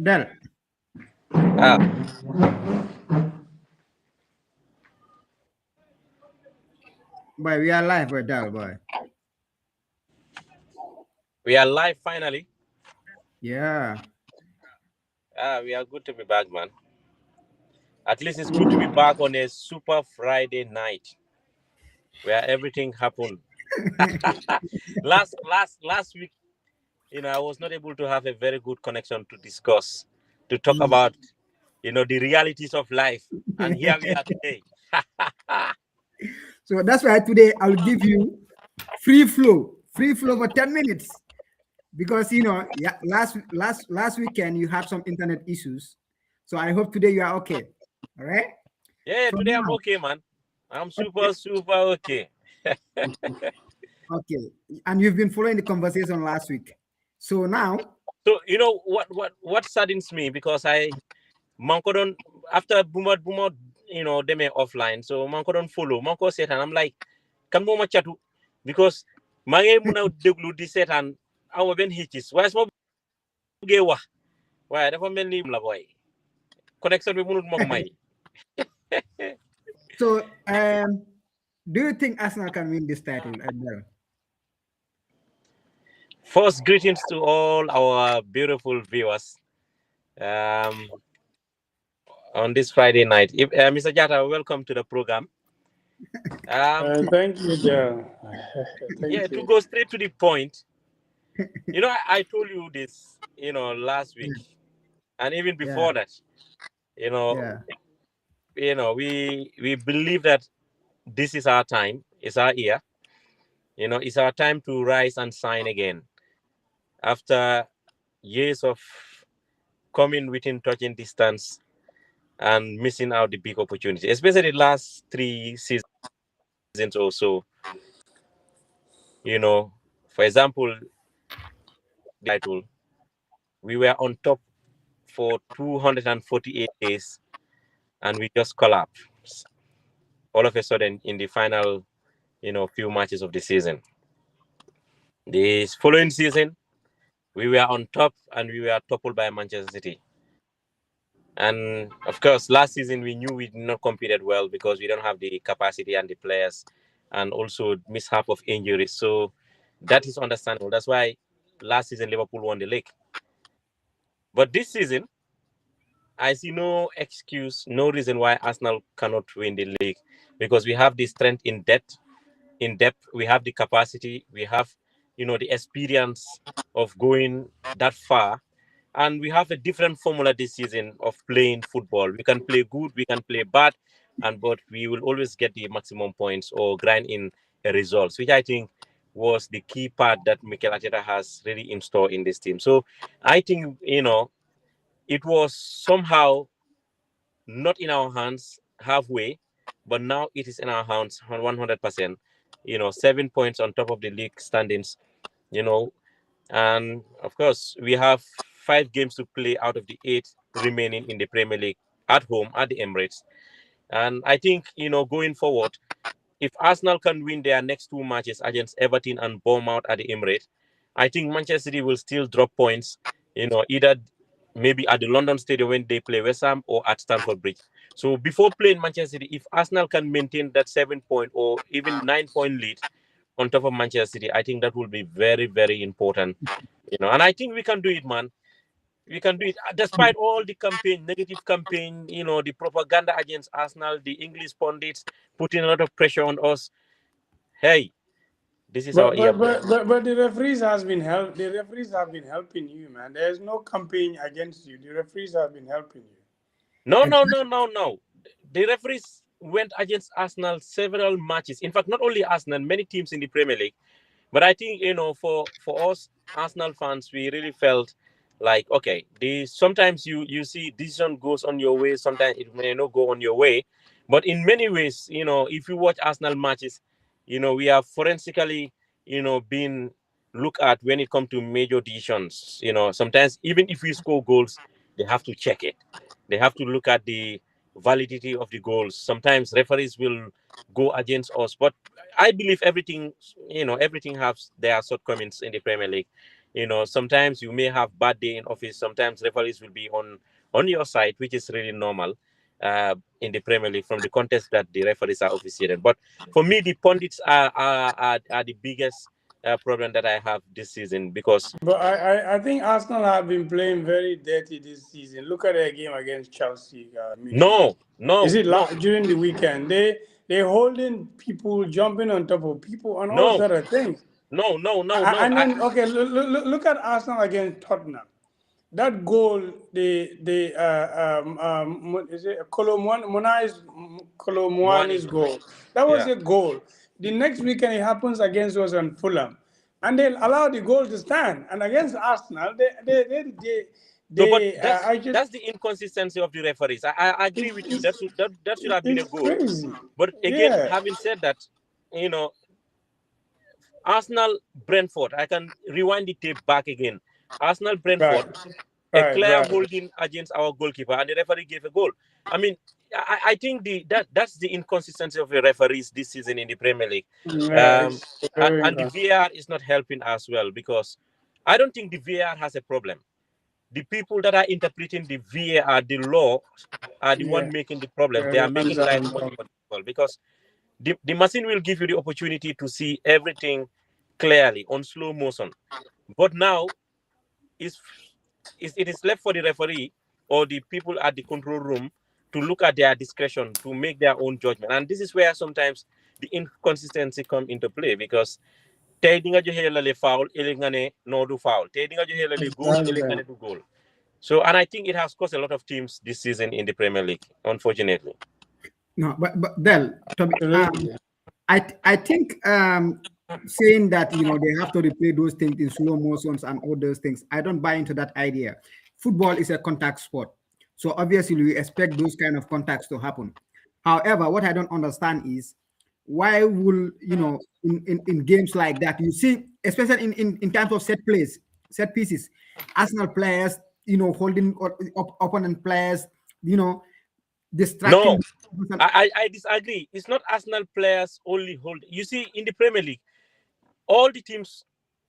Del, Ah, boy, we are live, boy, Del, boy. we are live finally. Yeah. We are good to be back, man. At least it's good to be back on a super Friday night where everything happened. Last week, I was not able to have a very good connection to discuss, to talk about, the realities of life. And here we are today. So that's why today I'll give you free flow for 10 minutes. Because yeah, last weekend you had some internet issues. So I hope today you are okay. All right. Yeah, So today I'm now, okay, man. I'm okay, super okay. okay. And you've been following the conversation last week. So now, So what saddens me because Manko don't after Boomer, them offline. So Manko don't follow. Manko set and I'm like, kan mo chatu because mange muna deglu di set and awa ben hitches. Why small gewa? Why dafa melni la boy. Connection bi munut mako may. so do you think Arsenal can win this title? Adele? First greetings to all our beautiful viewers. Um on this Friday night. If Mr. Jata, welcome to the program. Um Thank you, Joe. yeah, Thank to you. go straight to the point. I told you this, last week and even Yeah, before that. You know, yeah. we believe that this is our time, it's our year. It's our time to rise and shine again after years of coming within touching distance and missing out the big opportunity, especially the last 3 seasons or so. For example, the title, we were on top for 248 days and we just collapsed all of a sudden in the final, few matches of the season. This following season, we were on top and we were toppled by Manchester City. And of course, last season we knew we did not competed well because we don't have the capacity and the players, and also mishap of injuries. So that is understandable. That's why last season Liverpool won the league. But this season, I see no excuse, no reason why Arsenal cannot win the league because we have the strength in depth. In depth, we have the capacity, we have, the experience of going that far, and we have a different formula this season of playing football. We can play good, we can play bad, but we will always get the maximum points or grind in a results, which I think was the key part that Mikel Arteta has really in store in this team. So I think it was somehow not in our hands halfway, but now it is in our hands 100%. 7 points on top of the league standings. You know, and of course, we have 5 games to play out of the 8 remaining in the Premier League at home at the Emirates. And I think, going forward, if Arsenal can win their next 2 matches against Everton and Bournemouth at the Emirates, I think Manchester City will still drop points, either maybe at the London Stadium when they play West Ham or at Stamford Bridge. So before playing Manchester City, if Arsenal can maintain that 7 point or even 9 point lead on top of Manchester City, I think that will be very, very important. And I think we can do it, man. We can do it despite all the campaign, negative campaign, the propaganda against Arsenal, the English pundits putting a lot of pressure on us. Hey, this is our But year, but man. but but, but the referees has been help. The referees have been helping you, man. There's no campaign against you. The referees have been helping you. No, no, Exactly. no, no, no. The referees went against Arsenal several matches. In fact, not only Arsenal, many teams in the Premier League. But I think for us Arsenal fans, we really felt like okay, sometimes you see decision goes on your way, sometimes it may not go on your way, but in many ways, if you watch Arsenal matches, we are forensically, being looked at when it comes to major decisions. Sometimes even if we score goals, they have to check it. They have to look at the validity of the goals. Sometimes referees will go against us, but I believe everything has their shortcomings in the Premier League. Sometimes you may have bad day in office. Sometimes referees will be on your side, which is really normal in the Premier League from the contest that the referees are officiating. But for me, the pundits are the biggest problem that I have this season because But I think Arsenal have been playing very dirty this season. Look at their game against Chelsea midweek. no, no, Is it no, during the weekend? They holding people, jumping on top of people, and all no, sort of things. no, no, no, no. And then okay, look at Arsenal against Tottenham. That goal, is it Moani, Colomwani's goal? That was yeah. a goal. The next weekend it happens against us on Fulham, and they allow the goal to stand. And against Arsenal, No, but I just that's the inconsistency of the referees. I agree with you. it's, That should have been a it's goal. crazy. But again, Yeah, having said that, you know, Arsenal Brentford. I can rewind the tape back again. Arsenal right, Brentford, a right, clear right. holding against our goalkeeper, and the referee gave a goal. I mean, I think that's the inconsistency of the referees this season in the Premier League, Yeah, um, it's and very and the inconsistent. VAR is not helping as well because I don't think the VAR has a problem. The people that are interpreting the VAR, the law, are the one Yeah, making the problem. yeah, They are the ones making that life I'm much talking. more difficult because the machine will give you the opportunity to see everything clearly on slow motion. But now is it is left for the referee or the people at the control room to look at their discretion to make their own judgment. And this is where sometimes the inconsistency come into play because tey di nga joxe la le foul ele nga ne no du foul tey di nga joxe la le goal ele nga Exactly. ne du goal. So and I think it has cost a lot of teams this season in the Premier League, unfortunately. No, but Del, Absolutely. I think saying that they have to replay those things in slow motions and all those things, I don't buy into that idea. Football is a contact sport, so obviously we expect those kind of contacts to happen. However, what I don't understand is why will in games like that you see, especially in terms of set pieces, Arsenal players holding opponent players, you know distracting. No, I disagree. It's not Arsenal players only hold. You see, in the Premier League, all the teams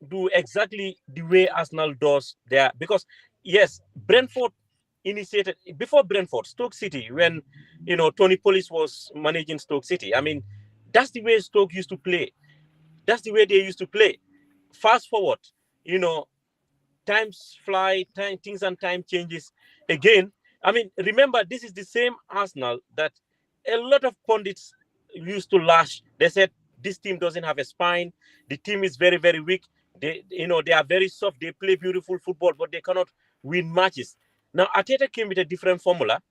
do exactly the way Arsenal does there. Because yes, Brentford initiated before Brentford, Stoke City, when Tony Polis was managing Stoke City. I mean, that's the way Stoke used to play. That's the way they used to play. Fast forward, you know, times fly, things and time changes again. I mean, remember, this is the same Arsenal that a lot of pundits used to lash. They said this team doesn't have a spine. The team is very, very weak. They are very soft. They play beautiful football, but they cannot win matches. Now, Arteta came with a different formula.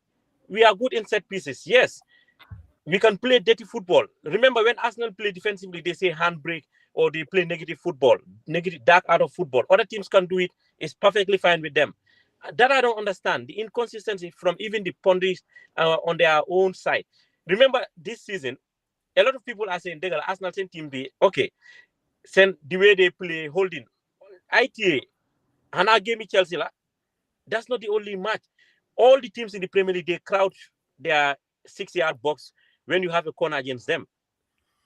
We are good in set pieces, yes, we can play dirty football. Remember when Arsenal play defensively, they say handbrake or they play negative football, negative dark out of football. Other teams can do it. It's perfectly fine with them. That I don't understand. The inconsistency from even the pundits on their own side. Remember this season, a lot of people are saying, "They Arsenal same team be okay." Send the way they play, holding ITA, Hana game Chelsea. That's not the only match. All the teams in the Premier League, they crouch their 6 yard box when you have a corner against them.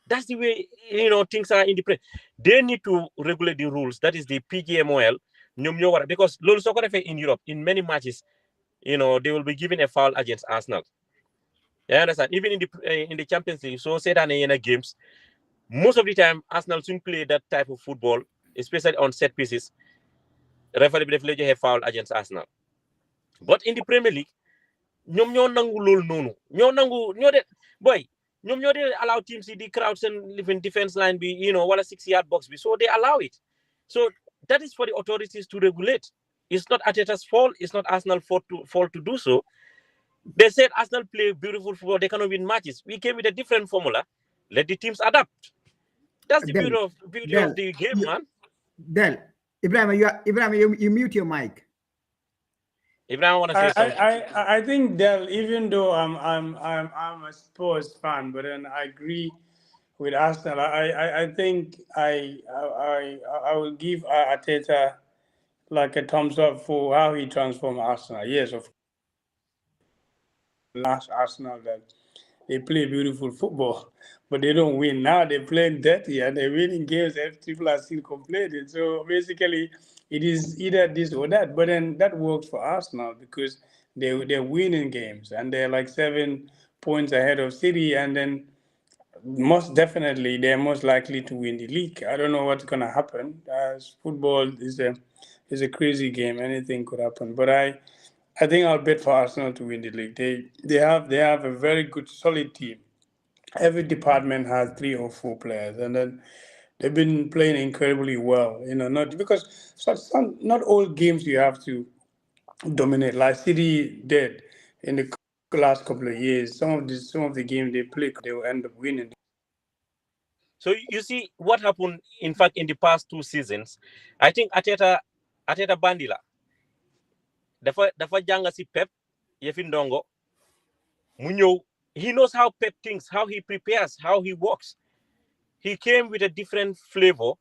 That's the way things are in the Premier. They need to regulate the rules. That is the PGMOL. Because in Europe, in many matches, they will be given a foul against Arsenal. You understand? Even in the Champions League, so say that in games, most of the time Arsenal soon play that type of football, especially on set pieces. Referee will have foul against Arsenal. But in the Premier League, ñoom ñoo nangu loolu noonu ñoo nangu ñoo de boy ñoom ñoo de allow teams yi di crowd seen living defense line bi wala 6 yard box bi, so they allow it. So that is for the authorities to regulate. It's not Ateta's fault. It's not Arsenal fault to do so. They said Arsenal play beautiful football. They cannot win matches. We came with a different formula. Let the teams adapt. That's the Del, beauty of Del, the game, man. Del, Ibrahim, you mute your mic. Ibrahim want to I, say I, something. I think Dell, even though I'm a Spurs fan, but then I agree with Arsenal. I think I will give Arteta like a thumbs up for how he transformed Arsenal. Yes, of last Arsenal that they play beautiful football. but they don't win. Now they're playing dirty and they're winning games and people are still complaining. So basically, it is either this or that. But then that works for Arsenal because they're winning games and they're like 7 points ahead of City, and then most definitely they're most likely to win the league. I don't know what's gonna happen. As football is a crazy game. Anything could happen. But I think I'll bet for Arsenal to win the league. They have a very good solid team. Every department has 3 or 4 players, and then they've been playing incredibly well. Not because not all games you have to dominate like City did in the last couple of years. Some of the games they play, they will end up winning. So you see what happened. In fact, in the past 2 seasons, I think Ateta Bandila dafa janga si Pep yefin ndongo mu ñëw. He knows how Pep thinks, how he prepares, how he works. He came with a different flavor.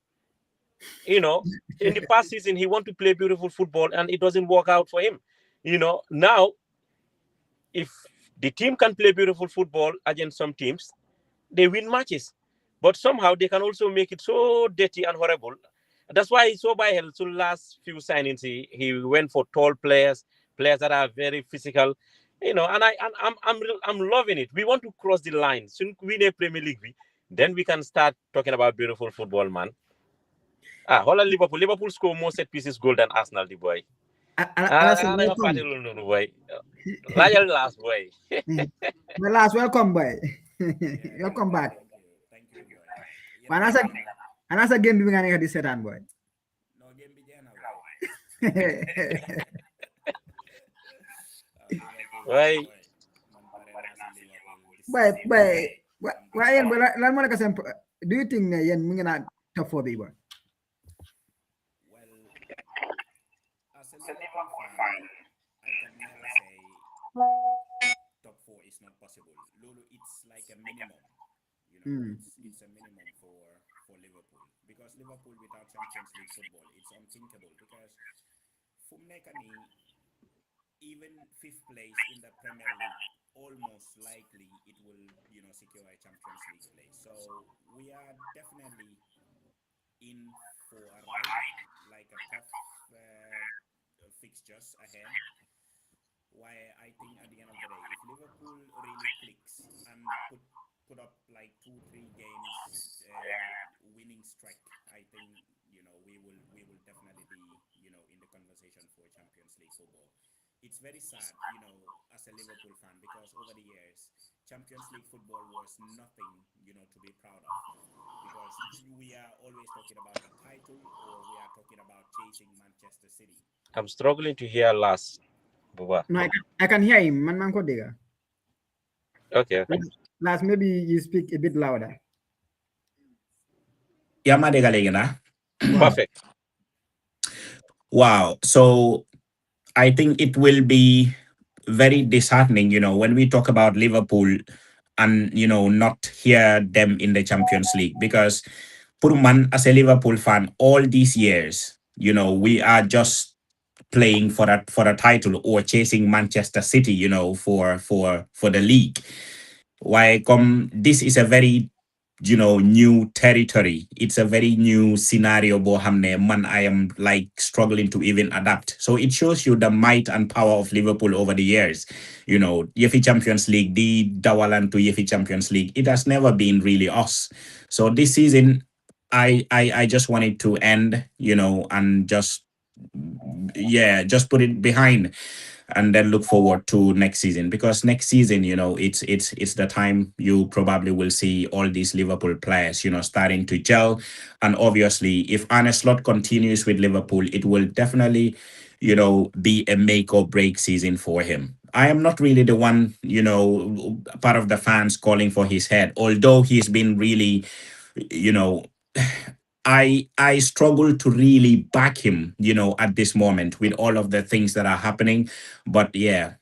In the past season, he want to play beautiful football and it doesn't work out for him. Now, if the team can play beautiful football against some teams, they win matches. But somehow they can also make it so dirty and horrible. That's why he saw by hell. So last few signings, he went for tall players, players that are very physical. I'm loving it. We want to cross the line. Soon we win a Premier League, then we can start talking about beautiful football, man. Holland Liverpool. Liverpool score more set pieces goal than Arsenal, the boy. Alasan, Nga welcome. party no boy. Lajal last boy. My last, welcome, boy. Welcome back. Thank you, boy. Anasa game bi nga nekk di seetaan, boy. No game bi jeex na boy. Boy. Man pare naa si Liverpool. Boy, yéen boy lan moo nekk seen do you think ne yéen mu ngi naan top 4 bi, boy? Well, as a Liverpool fan, I can never say top 4 is not possible. Lulu, it's like a minimum. It's a minimum for Liverpool, because Liverpool without Champions League football, it's unthinkable. Because Fumnekani, even fifth place in the Premier League, almost likely it will, secure a Champions League place. So we are definitely in for a ride, like a tough fixtures ahead. Why I think at the end of the day, if Liverpool really clicks and put up like 2-3 games winning streak, I think we will definitely be in the conversation for Champions League football. It's very sad, as a Liverpool fan, because over the years, Champions League football was nothing, to be proud of, because we are always talking about the title, or we are talking about chasing Manchester City. I'm struggling to hear last. Buba. No, I can hear him. Man ko diga. Okay. Last, maybe you speak a bit louder. Yeah, ma dega legi na. Perfect. Wow. So I think it will be very disheartening, when we talk about Liverpool and, not hear them in the Champions League. Because Puruman, as a Liverpool fan, all these years, we are just playing for a title, or chasing Manchester City, for the league. Why come this is a very new territory. It's a very new scenario, bohamne man. I am like struggling to even adapt. So it shows you the might and power of Liverpool over the years. Yefi Champions League, the Dawalan to Yefi Champions League, it has never been really us. So this season, I just wanted to end, and just put it behind, and then look forward to next season, because next season, it's the time you probably will see all these Liverpool players, starting to gel. And obviously, if Arne Slot continues with Liverpool, it will definitely, be a make or break season for him. I am not really the one, part of the fans calling for his head, although he's been really, you know, I struggle to really back him, at this moment with all of the things that are happening. But yeah,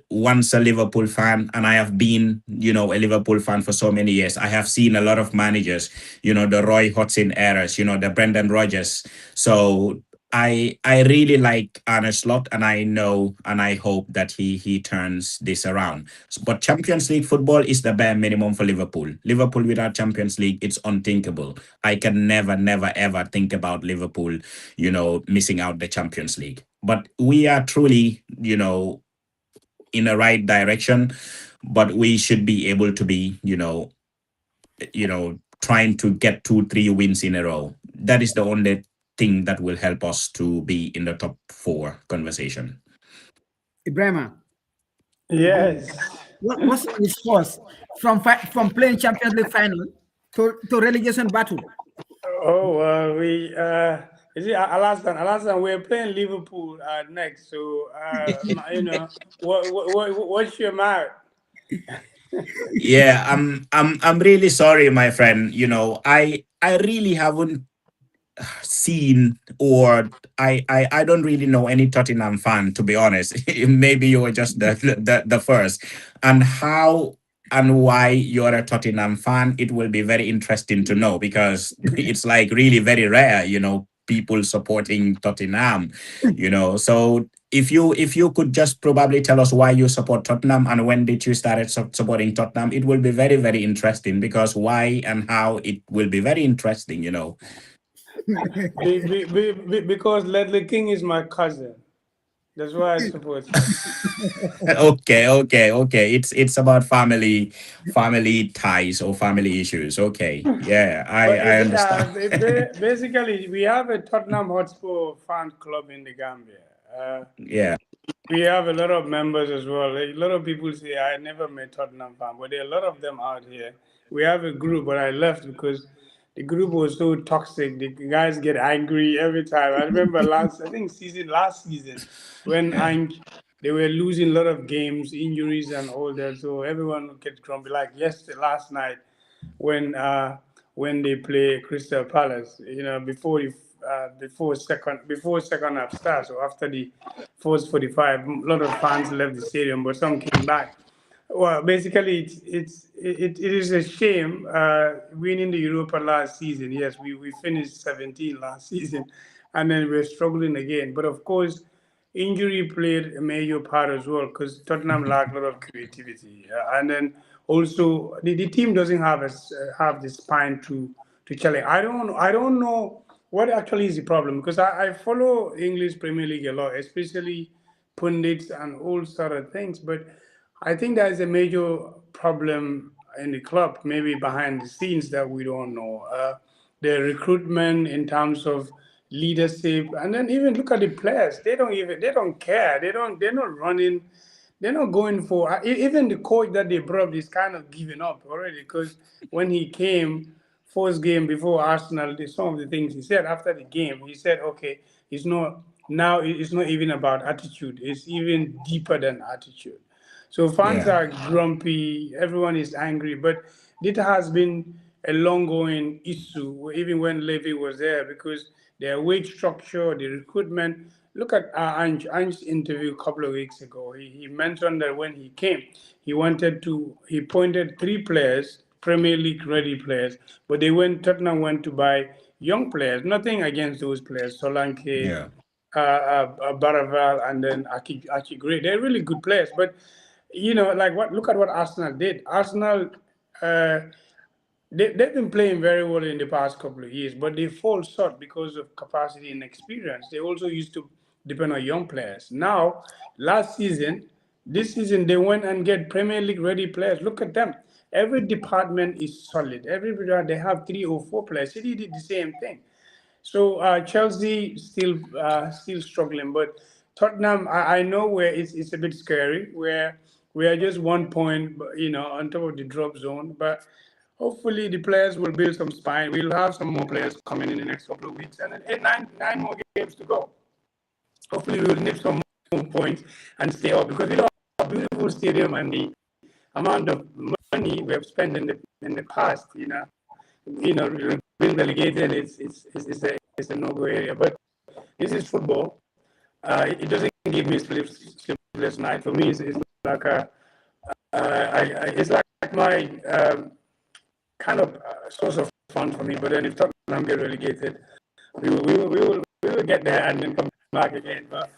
once a Liverpool fan, and I have been, a Liverpool fan for so many years, I have seen a lot of managers, the Roy Hodgson eras, the Brendan Rodgers. So I really like Arne Slot, and I know and I hope that he turns this around. But Champions League football is the bare minimum for Liverpool. Liverpool without Champions League, it's unthinkable. I can never ever think about Liverpool, missing out the Champions League. But we are truly, in the right direction. But we should be able to be, trying to get 2, 3 wins in a row. That is the only thing that will help us to be in the top four conversation. Ibrahima, Ibrahima, Yes. what's the response from playing Champions League final to relegation battle? Oh, we you see, Alasan, we're playing Liverpool next. So, what's your mind? Yeah, I'm really sorry, my friend. I really haven't seen, or I don't really know any Tottenham fan, to be honest. Maybe you were just the first. And how and why you're a Tottenham fan, it will be very interesting to know, because it's like really very rare, people supporting Tottenham, So if you could just probably tell us why you support Tottenham and when did you started supporting Tottenham, it will be very, very interesting, because why and how, it will be very interesting. Because Ledley King is my cousin. That's why I support him. Okay. It's about family ties or family issues. Okay. Yeah, I But I understand. basically, we have a Tottenham Hotspur fan club in the Gambia. Yeah. We have a lot of members as well. A lot of people say I never met Tottenham fan, but there are a lot of them out here. We have a group, but I left because the group was so toxic. The guys get angry every time. I remember last season, when Yeah. they were losing a lot of games, injuries, and all that. So everyone would get grumpy. Like yesterday, last night, when uh, when they play Crystal Palace. Before second half starts, or after the first 45, a lot of fans left the stadium, but some came back. Well, basically, it is a shame winning the Europa last season. Yes, we finished 17 last season, and then we're struggling again. But of course, injury played a major part as well because Tottenham lacked a lot of creativity, and then also the team doesn't have the spine to challenge. I don't know what actually is the problem because I follow English Premier League a lot, especially pundits and all sort of things. But I think there is a major problem in the club, maybe behind the scenes that we don't know. The recruitment in terms of leadership, and then even look at the players. They don't care. They're not running. They're not going for even the coach that they brought is kind of giving up already because when he came first game before Arsenal, some of the things he said after the game, he said, okay, it's not now. It's not even about attitude. It's even deeper than attitude. So fans Yeah. are grumpy, everyone is angry, but it has been a long-going issue, even when Levy was there, because their wage structure, the recruitment. Look at Ange's interview a couple of weeks ago. He mentioned that when he came, he pointed three players, Premier League ready players, but Tottenham went to buy young players. Nothing against those players, Solanke, Yeah. Baraval, and then Aki Gray. They're really good players, but like what? Look at what Arsenal did. Arsenal, uh, they've been playing very well in the past couple of years, but they fall short because of capacity and experience. They also used to depend on young players. Now, this season they went and get Premier League ready players. Look at them. Every department is solid. Everybody they have 3 or 4 players. City did the same thing. So Chelsea still struggling, but Tottenham I know where it's a bit scary where we are just 1 point, on top of the drop zone. But hopefully the players will build some spine. We'll have some more players coming in the next couple of weeks, and then nine more games to go. Hopefully we will nip some more points and stay up because we don't have a beautiful stadium and the amount of money we have spent in the past. Being delegated it's a no-go area. But this is football. It doesn't give me sleepless night. For me, it's like it's like my kind of source of fun for me. But then if Tottenham get relegated, we will will get there and then come back again. But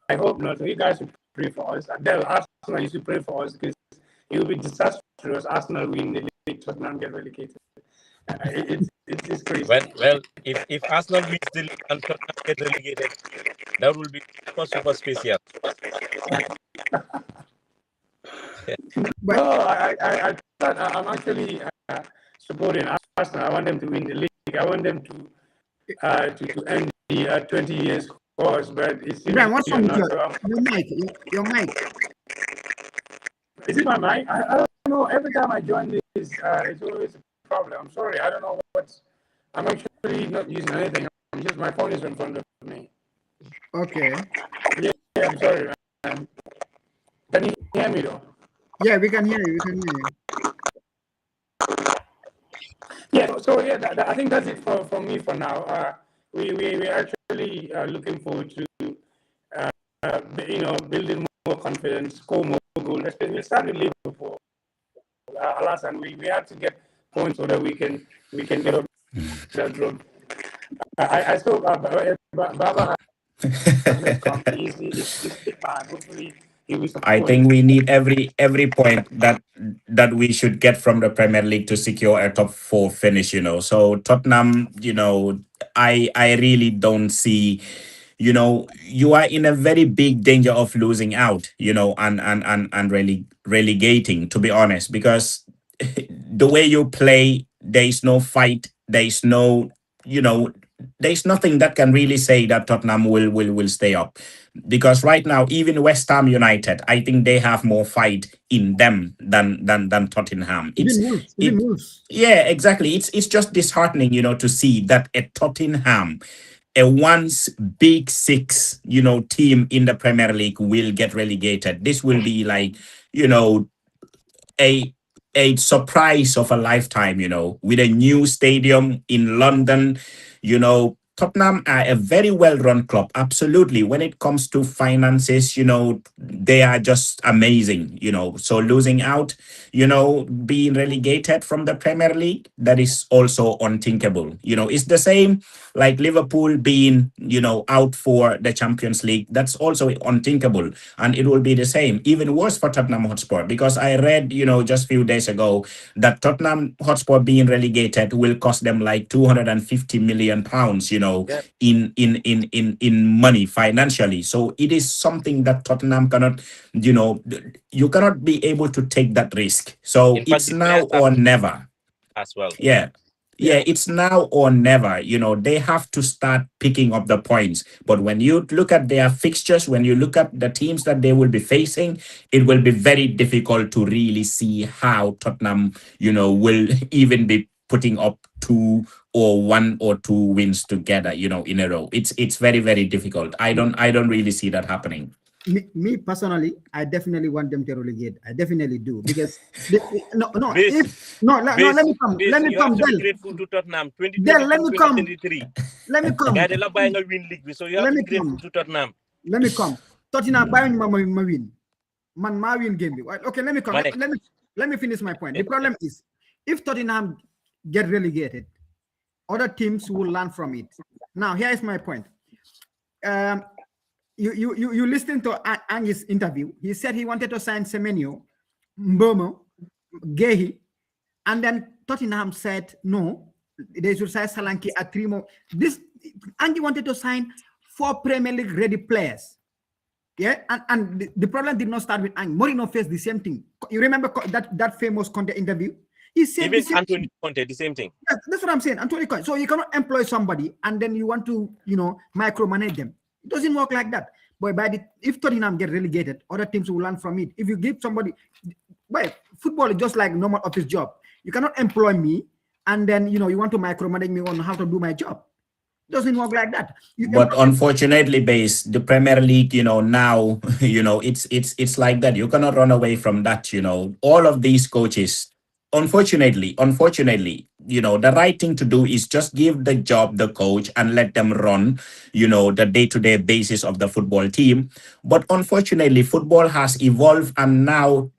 I hope not. So you guys should pray for us. Del Arsenal, you should pray for us because it will be disastrous. Arsenal win the league, Tottenham get relegated. It's crazy. Well, if Arsenal wins the league and Tottenham get relegated, that will be super special. But No, I'm actually supporting Arsenal. I want them to win the league. I want them to end the 20 years course. But it seems Brian, what's you're wrong with not. your mic? Your mic. Is it my mic? I don't know. Every time I join this, it's always a problem. I'm sorry. I don't know what's. I'm actually not using anything. I'm just my phone is in front of me. Okay. Yeah, I'm sorry, man. Can you hear me though? Yeah, we can hear you. We can hear you. Yeah. So yeah, I think that's it for me for now. We actually looking forward to building more confidence, score more goals. Especially start with Liverpool. Alas, and we have to get points so that we can get up that road. I saw Baba has come. He's big man. Hopefully he will I support. think we need every point that we should get from the Premier League to secure a top four finish. So Tottenham, I really don't see. You are in a very big danger of losing out. And really relegating. To be honest, because the way you play, there is no fight. There is no, you know, there's nothing that can really say that Tottenham will stay up, because right now even West Ham United, I think they have more fight in them than Tottenham. Even Wolves. Yeah, exactly. It's just disheartening, to see that a Tottenham, a once big six, team in the Premier League will get relegated. This will be like, a surprise of a lifetime, with a new stadium in London. Tottenham are a very well-run club. Absolutely. When it comes to finances, they are just amazing, So losing out, being relegated from the Premier League, that is also unthinkable. It's the same like Liverpool being, out for the Champions League. That's also unthinkable. And it will be the same, even worse for Tottenham Hotspur, because I read, just a few days ago that Tottenham Hotspur being relegated will cost them like 250 million pounds, Yeah. in money financially. So it is something that Tottenham cannot, you cannot be able to take that risk. So In fact, it's the now players have or to never. as well. Yeah. Yeah, it's now or never. They have to start picking up the points. But when you look at their fixtures, when you look at the teams that they will be facing, it will be very difficult to really see how Tottenham, will even be putting up one or two wins together, in a row. It's very, very difficult. I don't really see that happening. Me personally, I definitely want them to relegate. I definitely do, because no, Base, let me come. base, Let me you come, have to be Del. grateful to Tottenham. Del, 2022, let me come. 2023. Let me come. Guy, they love buying a win league, so you have Let to me be grateful come. to Tottenham. Let me come. Tottenham buying my win. Man, my win game. Okay, let me come. Mane. Let me finish my point. The problem is, if Tottenham get relegated, other teams will learn from it. Now, here is my point. You listened to Angie's interview. He said he wanted to sign Semenyo, Mbomo, Gehi, and then Tottenham said no, they should sign Solanke at 3 more. Angie wanted to sign 4 Premier League ready players. Yeah, and the problem did not start with Angie. Mourinho faced the same thing. You remember that famous Conte interview? He said even Anthony Conte, the same thing. Yeah, that's what I'm saying. Anthony Conte. So you cannot employ somebody and then you want to, micromanage them. It doesn't work like that. But if Tottenham get relegated, other teams will learn from it. If you give somebody, football is just like normal office job. You cannot employ me and then you want to micromanage me on how to do my job. It doesn't work like that. But unfortunately, the Premier League, now, it's like that. You cannot run away from that. All of these coaches. Unfortunately, the right thing to do is just give the job the coach and let them run, the day-to-day basis of the football team. But unfortunately, football has evolved, and now,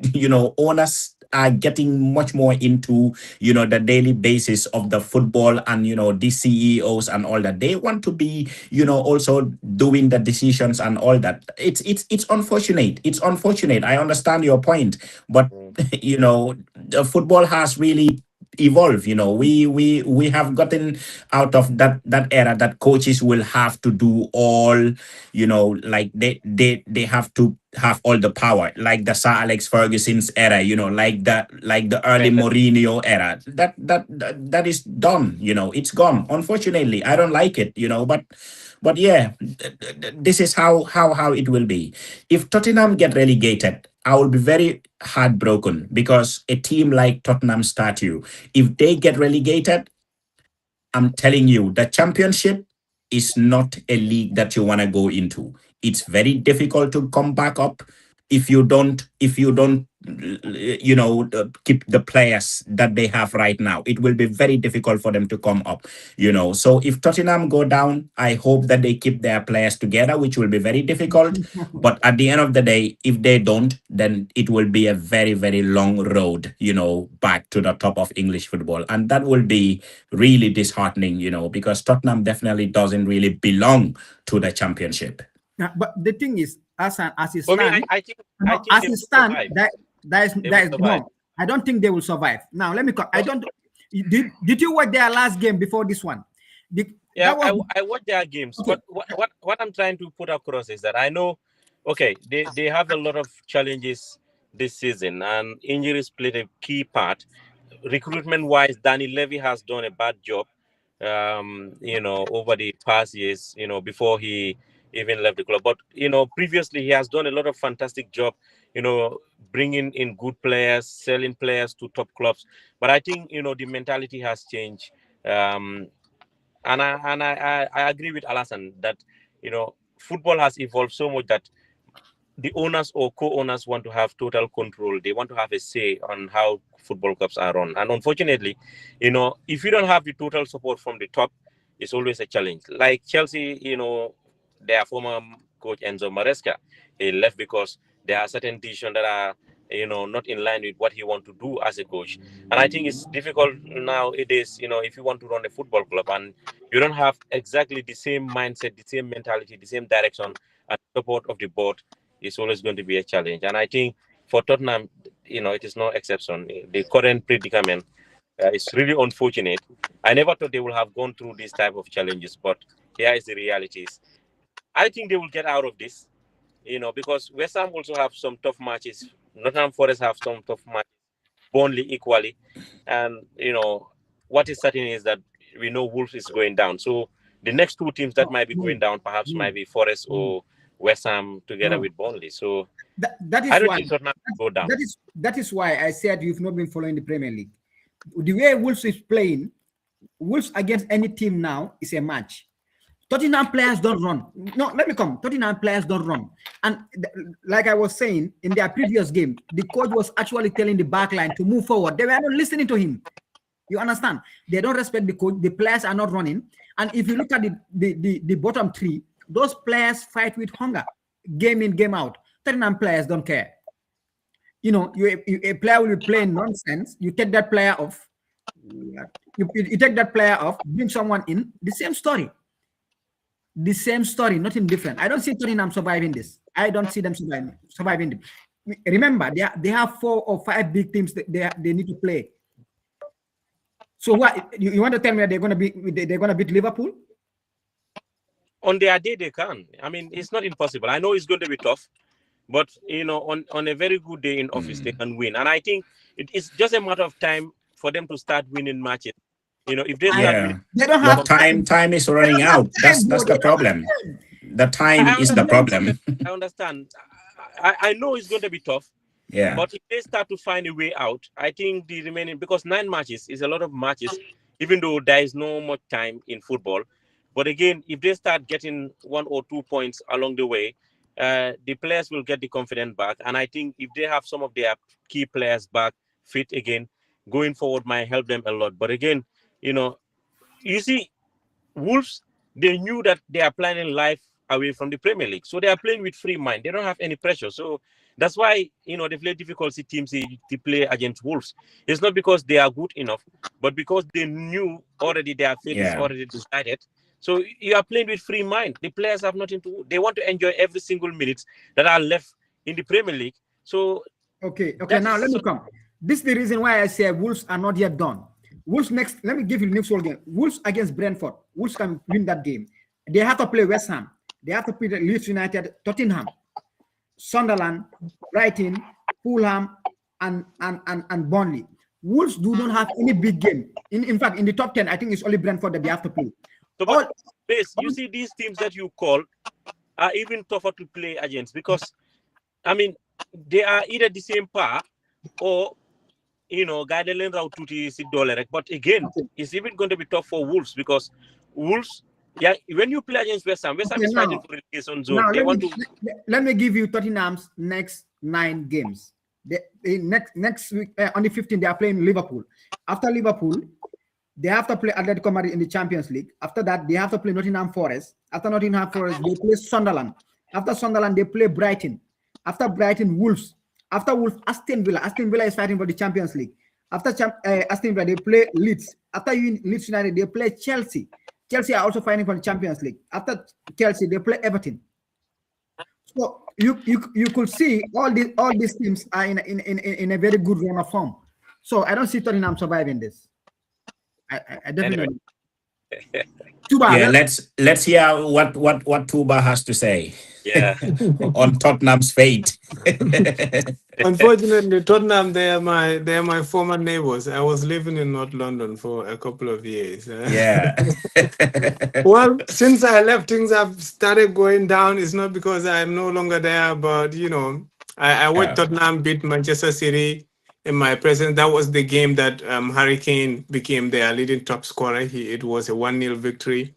owners are getting much more into, the daily basis of the football, and the CEOs and all that. They want to be, also doing the decisions and all that. It's unfortunate. It's unfortunate. I understand your point, but Mm. the football has really evolved. We have gotten out of that era that coaches will have to do all, like they have to have all the power, like the Sir Alex Ferguson's era, like the early Wenger. Mourinho era. That is done. It's gone. Unfortunately, I don't like it. But yeah, this is how it will be. If Tottenham get relegated, I will be very heartbroken, because a team like Tottenham Statue, if they get relegated, I'm telling you, the championship is not a league that you want to go into. It's very difficult to come back up if you don't keep the players that they have right now. It will be very difficult for them to come up. So if Tottenham go down, I hope that they keep their players together, which will be very difficult. But at the end of the day, if they don't, then it will be a very, very long road, back to the top of English football. And that will be really disheartening, because Tottenham definitely doesn't really belong to the championship. Now, but the thing is, as it For me, stand, I no, think as they it will stand, survive. They will that is survive. no. I don't think they will survive. Now let me. I No, don't. Did you watch their last game before this one? yeah, That was I watch their games, okay. but what I'm trying to put across is that I know, okay, they have a lot of challenges this season, and injuries played a key part. Recruitment wise, Danny Levy has done a bad job, over the past years, before he even left the club. But previously he has done a lot of fantastic job, bringing in good players, selling players to top clubs. But I think the mentality has changed. Um, and I agree with Alasan that football has evolved so much that the owners or co-owners want to have total control. They want to have a say on how football clubs are run. And unfortunately, if you don't have the total support from the top, it's always a challenge. Like Chelsea, their former coach Enzo Maresca, he left because there are certain decisions that are, not in line with what he wants to do as a coach. And I think it's difficult nowadays, if you want to run a football club and you don't have exactly the same mindset, the same mentality, the same direction and support of the board, is always going to be a challenge. And I think for Tottenham, it is no exception. The current predicament is really unfortunate. I never thought they would have gone through this type of challenges, but here is the realities. I think they will get out of this, because West Ham also have some tough matches. Nottingham Forest have some tough matches, Burnley equally. And, what is certain is that we know Wolves is going down. So the next two teams that No, might be going no, down perhaps no, might be Forest no, or West Ham together no. with Burnley. So That I is don't why. think Tottenham will go down. That is why I said you've not been following the Premier League. The way Wolves is playing, Wolves against any team now is a match. Tottenham players don't run. No, let me come. Tottenham players don't run. And like I was saying in their previous game, the coach was actually telling the back line to move forward. They were not listening to him. You understand? They don't respect the coach. The players are not running. And if you look at the bottom three, those players fight with hunger, game in, game out. Tottenham players don't care. A player will be playing nonsense. You take that player off. You take that player off, bring someone in. The same story. The same story, nothing different. I don't see Tottenham surviving this. I don't see them surviving them. Remember, they have 4 or 5 big teams that they need to play. So what you want to tell me that they're gonna beat Liverpool? On their day, they can. I mean, it's not impossible. I know it's going to be tough, but on a very good day in office, they can win. And I think it's just a matter of time for them to start winning matches. If they start winning, Yeah, They don't they have but come. time. time is They running don't have out. That's time, bro. that's the They don't have problem. time. The time I is the understand. problem. I understand. I know it's going to be tough, Yeah. but if they start to find a way out, I think the remaining, because 9 matches is a lot of matches, even though there is no much time in football. But again, if they start getting 1 or 2 points along the way, the players will get the confidence back. And I think if they have some of their key players back fit again, going forward might help them a lot. But again, you see, Wolves, they knew that they are planning life away from the Premier League. So they are playing with free mind. They don't have any pressure. So that's why, they play difficult teams to play against Wolves. It's not because they are good enough, but because they knew already their fate is Yeah. already decided. So you are playing with free mind. The players have nothing to. They want to enjoy every single minute that are left in the Premier League. So Okay. that Now let is me come. This is the reason why I say Wolves are not yet done. Wolves next. Let me give you the next game. Wolves against Brentford. Wolves can win that game. They have to play West Ham. They have to play Leeds United, Tottenham, Sunderland, Brighton, Fulham, and Burnley. Wolves do not have any big game. In fact, in the top 10, I think it's only Brentford that they have to play. so. But you see, these teams that you call are even tougher to play against because, I mean, they are either the same par or guide route to the dollar. But again, it's even going to be tough for Wolves because Wolves, yeah, when you play against West Ham is fighting for relegation zone. Now They want to. let me give you Tottenham's next 9 games. The next week on the 15th, they are playing Liverpool. After Liverpool, they have to play Atletico Madrid in the Champions League. After that, they have to play Nottingham Forest. After Nottingham Forest, they play Sunderland. After Sunderland, they play Brighton. After Brighton, Wolves. After Wolves, Aston Villa. Aston Villa is fighting for the Champions League. After Aston Villa, they play Leeds. After Leeds United, they play Chelsea. Chelsea are also fighting for the Champions League. After Chelsea, they play Everton. So you could see all these teams are in a very good run of form. So I don't see Tottenham surviving this. I definitely. Tuba, Yeah, let's hear what Tuba has to say. Yeah. On Tottenham's fate. Unfortunately, Tottenham, they are my former neighbors. I was living in North London for a couple of years. Yeah. Well, since I left, things have started going down. It's not because I'm no longer there, but I watched Tottenham beat Manchester City in my presence. That was the game that Harry Kane became their leading top scorer. It was a 1-0 victory.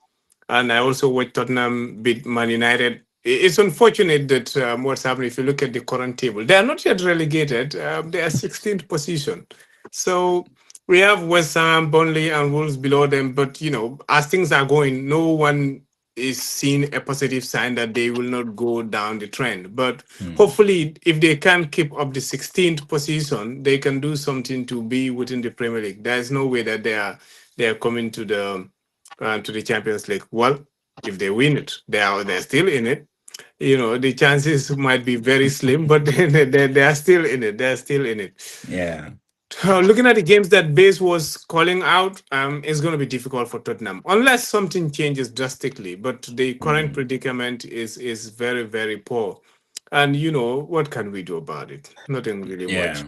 And I also watched Tottenham beat Man United. It's unfortunate that what's happening, if you look at the current table, they are not yet relegated. They are 16th position. So we have West Ham, Burnley, and Wolves below them. But, as things are going, no one is seeing a positive sign that they will not go down the trend. But hopefully, if they can keep up the 16th position, they can do something to be within the Premier League. There is no way that they are coming to the Champions League. Well, if they win it, they're still in it. The chances might be very slim, but they are still in it. They're still in it. Yeah. Looking at the games that Base was calling out, it's going to be difficult for Tottenham unless something changes drastically. But the current predicament is very, very poor. And what can we do about it? Nothing really much.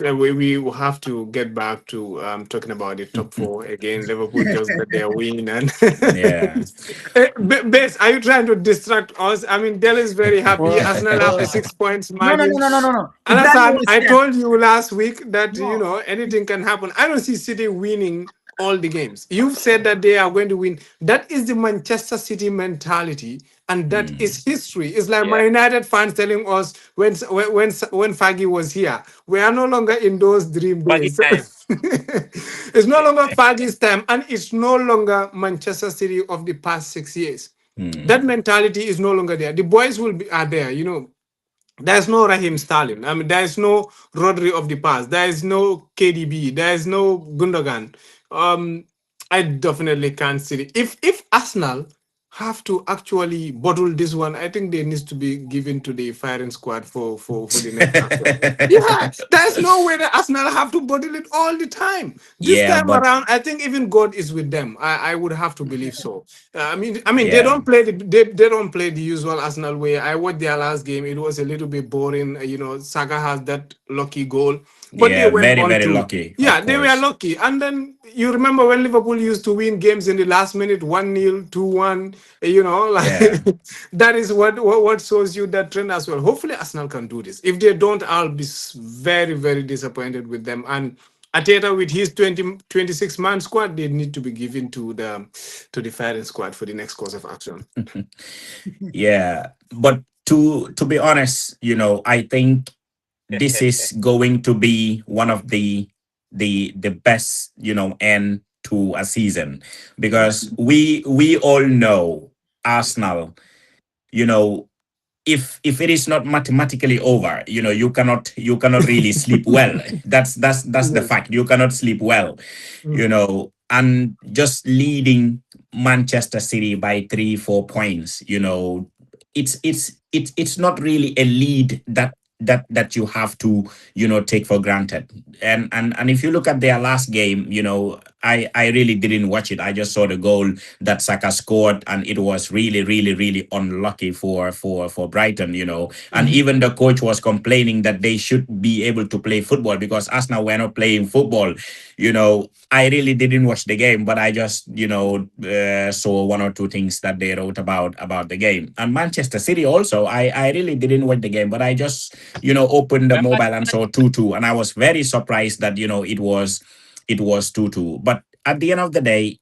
We will have to get back to talking about the top 4 again. Liverpool just got their win, and Base, are you trying to distract us? I mean, Dell is very happy. Arsenal have the 6 points margin. No. Alassane, I told you last week that anything can happen. I don't see City winning all the games. You've said that they are going to win. That is the Manchester City mentality, and that is history. It's like my United fans telling us when Faggy was here, we are no longer in those dream days. It's no longer Faggy's time, and it's no longer Manchester City of the past 6 years. That mentality is no longer there. The boys are there. There's no Raheem Sterling. I mean, there's no Rodri of the past. There is no KDB. There is no Gundogan. I definitely can't see it. If Arsenal have to actually bottle this one, I think they needs to be given to the firing squad for the next. Yeah, there's no way that Arsenal have to bottle it all the time. This time around, I think even God is with them. I would have to believe so. I mean, they don't play they don't play the usual Arsenal way. I watched their last game. It was a little bit boring. Saka has that lucky goal. But they went very lucky. Yeah, they were lucky. And then you remember when Liverpool used to win games in the last minute, 1-0, 2-1, that is what shows you that trend as well. Hopefully Arsenal can do this. If they don't, I'll be very, very disappointed with them. And Arteta with his 26-man squad, they need to be given to the firing squad for the next course of action. Yeah. But to be honest, I think this is going to be one of the best end to a season, because we all know Arsenal, you know, if it is not mathematically over, you cannot really sleep well. That's the Yes. fact. You cannot sleep well, Mm. and just leading Manchester City by 3-4 points. It's not really a lead that you have to take for granted. And if you look at their last game, I really didn't watch it. I just saw the goal that Saka scored, and it was really, really, really unlucky for Brighton. And even the coach was complaining that they should be able to play football because Arsenal were not playing football. I really didn't watch the game, but I just saw one or two things that they wrote about the game. And Manchester City also, I really didn't watch the game, but I just opened the Well, mobile and saw 2-2, and I was very surprised that it was 2-2. But at the end of the day,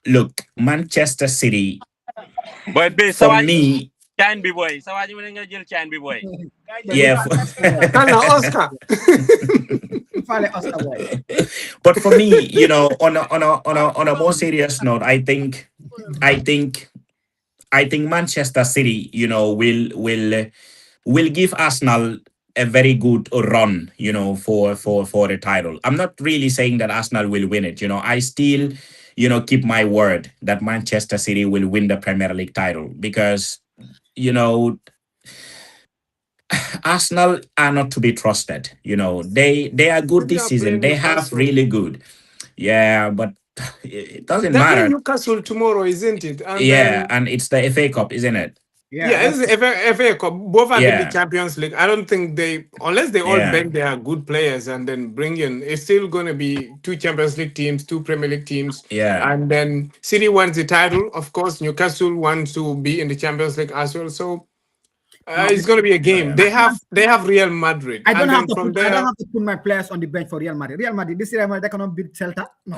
look, Manchester City, but be for sawaji me, chan bi boy sawaji mo nga jël chan bi boy. yeah. Hello, Oscar. Fale Oscar boy. But for me, on a more serious note, I think Manchester City, will give Arsenal a very good run, for the title. I'm not really saying that Arsenal will win it. I still, keep my word that Manchester City will win the Premier League title because, you know, Arsenal are not to be trusted. They are good They this are season. playing They have Newcastle. really good. Yeah, but it doesn't They're playing matter. Newcastle tomorrow, isn't it? And Yeah, then and it's the FA Cup, isn't it? Yeah, yeah, it's that's FA Cup. Both are in the Yeah, Champions League. I don't think unless they all yeah, bank their good players and then bring in, it's still going to be two Champions League teams, two Premier League teams, yeah. and then City wants the title. Of course, Newcastle wants to be in the Champions League as well. So no. it's going to be a Oh, game. yeah. They have Real Madrid, I don't and have then to from put I don't there. have to put my players on the bench for Real Madrid. Real Madrid, this Real Madrid, they cannot beat Celta. No.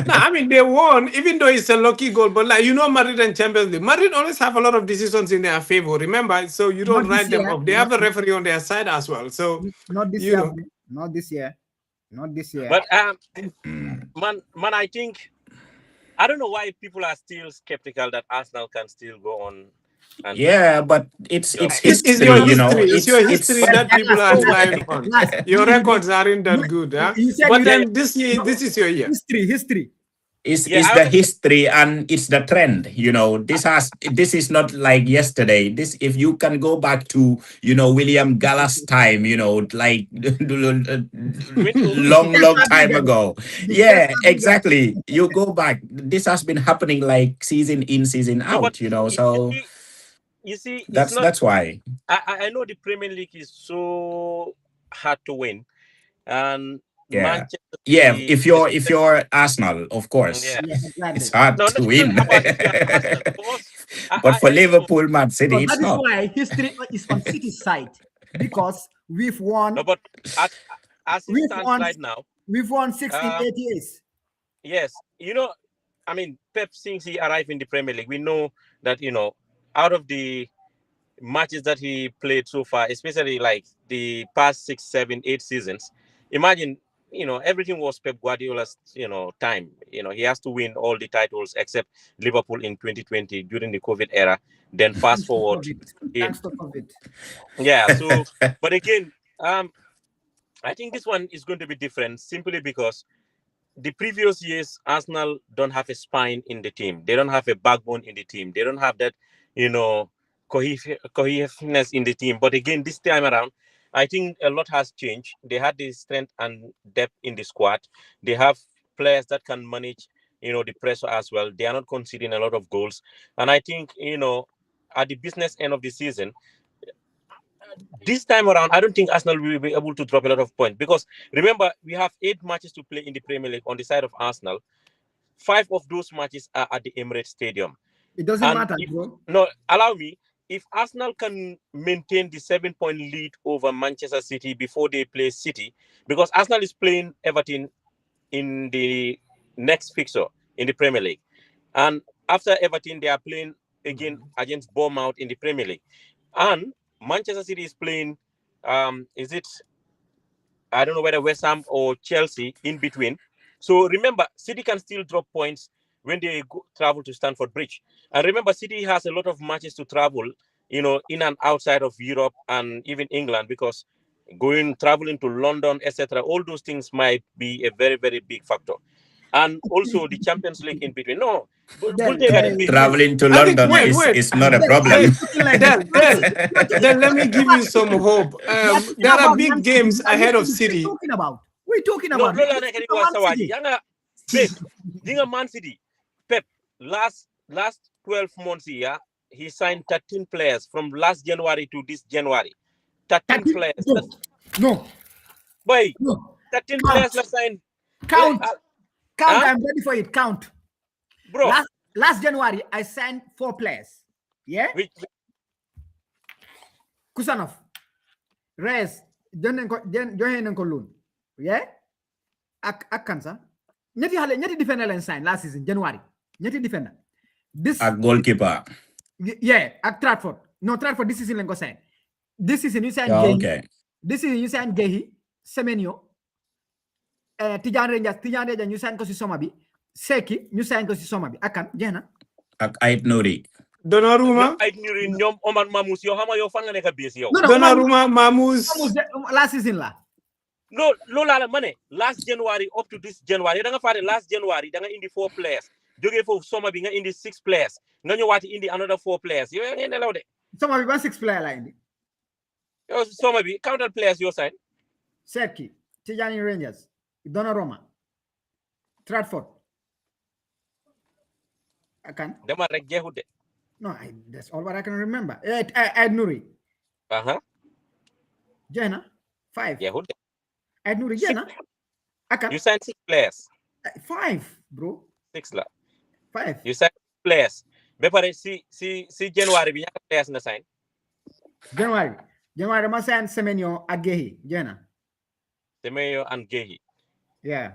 No, I mean they won, even though it's a lucky goal. But Madrid and Champions League, Madrid always have a lot of decisions in their favor. Remember, so you don't Not this write them year. off. They have a referee on their side as well. So Not this you year, know, bro. Not this year. Not this year. But Mm. man, I think I don't know why people are still skeptical that Arsenal can still go on and Yeah, but it's job. it's it's history, your history. It's your history But that people last, are last, relying Okay. on. last. Your records aren't that good, huh? You said But you Yeah, yeah, then this year, no, this is your year. history. is yeah. is I the understand. history and it's the trend. This is not like yesterday. This, if you can go back to William Gallas time, like long Defense long time Abigail. ago. Defense Yeah, Abigail. exactly. You go back. This has been happening like season in, season No, but out. So you see, it's that's not. that's why. I know the Premier League is so hard to win, and Yeah. Manchester Yeah, City, if you're Arsenal, of course, yeah. Yeah, it's exactly. hard No, to not even win. about if you are Arsenal. For us, But for I know. Liverpool, Man So City, it's that is not. why history is on City's side because No, but as as it we've stands won right now, we've won six in um, 8 years. yes, I mean, Pep, since he arrived in the Premier League, we know that out of the matches that he played so far, especially like the past 6, 7, 8 seasons. Imagine, everything was Pep Guardiola's, time. He has to win all the titles except Liverpool in 2020 during the COVID era. Then fast Thanks to forward, COVID. he- Thanks to COVID. yeah. So, but again, I think this one is going to be different simply because the previous years, Arsenal don't have a spine in the team. They don't have a backbone in the team. They don't have that, you know, cohesiveness in the team. But again, this time around, I think a lot has changed. They had the strength and depth in the squad. They have players that can manage, the pressure as well. They are not conceding a lot of goals. And I think, at the business end of the season, this time around, I don't think Arsenal will be able to drop a lot of points because remember, we have 8 matches to play in the Premier League on the side of Arsenal. 5 of those matches are at the Emirates Stadium. It doesn't And matter, if, bro. no, allow me, if Arsenal can maintain the 7 point lead over Manchester City before they play City, because Arsenal is playing Everton in the next fixture in the Premier League. And after Everton, they are playing again against Bournemouth in the Premier League. And Manchester City is playing, is it, I don't know whether West Ham or Chelsea in between. So remember, City can still drop points when they travel to Stamford Bridge. And remember, City has a lot of matches to travel, in and outside of Europe and even England, because traveling to London, etc. All those things might be a very, very big factor. And also the Champions League in between. No, Del, Traveling to I think London wait. is not a Del, are you problem. talking like Del, this? Del, let me give you some hope. We are talking There are about big Man games City. ahead of What are City. you talking about? We're talking no, about Lola Nekari was Man Sawaji. City. Yanga, babe, Dinga Man City. Pep, last 12 months here, he signed 13 players from last January to this January. 13 players. No, Boy, no. 13 Count. players last signed. Count. Count. Huh? I'm ready for it. Count. Bro. Last January, I signed 4 players. Yeah? Kusanov. Reyes. Johe Nenko Loon. Yeah? Ak Kansa. Nyeti defender len sign last season, January. Nyeti defender. This A goalkeeper. Yeah, at Trafford. No, Trafford, this season len go sign. This season you sign Oh, Gehi. okay. This season you sign Gehi, Semenyo. Tijan Rangers ñu sign ko ci soma bi. Seki ñu sign ko ci soma bi. Akan jena. Ak Ait Nouri. Donnarumma. Ait Nouri ñom Omar Mamous yo xama yo fan nga nekk bes yow. Donnarumma, Mamous. Last season la. No, lola la mané. Last January up to this January da nga faté last January da nga indi 4 players. Joge fofu soma bi nga indi 6 players. Nga ñëwaati indi another 4 players. Yo ngeen nelaw de. Soma bi 6 players la indi. Yo soma bi counter players yo sign. Seki, Tijani Rangers, Donnarumma, Trafford. Akan. Dama rek jeexut de. No, that's all what I can remember. Ed Nuri. Jena, 5. Jeexut de. Ed Nuri, Jena. Akan. You signed 6 players. 5, bro. 6 la. 5. You signed 6 players. Be pare si January bi ñaata players na sign? January ma sign Semenyo ak Gehi, Jena. Semenyo and Gehi. Yeah.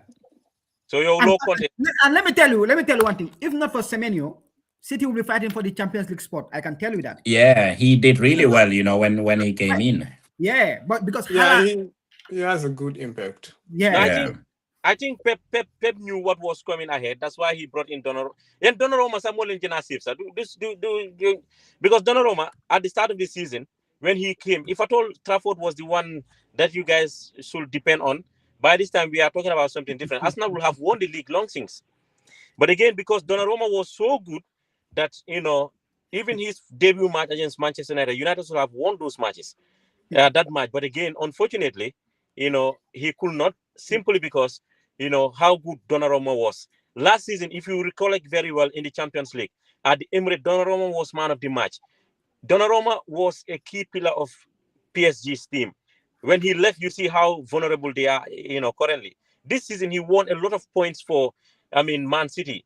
So you're low content. And let me tell you one thing. If not for Semenyo, City will be fighting for the Champions League spot. I can tell you that. Yeah, he did really well, when he came in. Yeah, but because he has a good impact. Yeah. I think Pep knew what was coming ahead. That's why he brought in Donnarumma. And Donnarumma Samuel in because Donnarumma at the start of the season, when he came, if at all Trafford was the one that you guys should depend on, by this time we are talking about something different. Arsenal will have won the league long since. But again, because Donnarumma was so good that, even his debut match against Manchester United should have won those matches, that match. But again, unfortunately, he could not, simply because, how good Donnarumma was. Last season, if you recollect very well in the Champions League, at the Emirates, Donnarumma was man of the match. Donnarumma was a key pillar of PSG's team. When he left, you see how vulnerable they are, currently. This season, he won a lot of points for, Man City,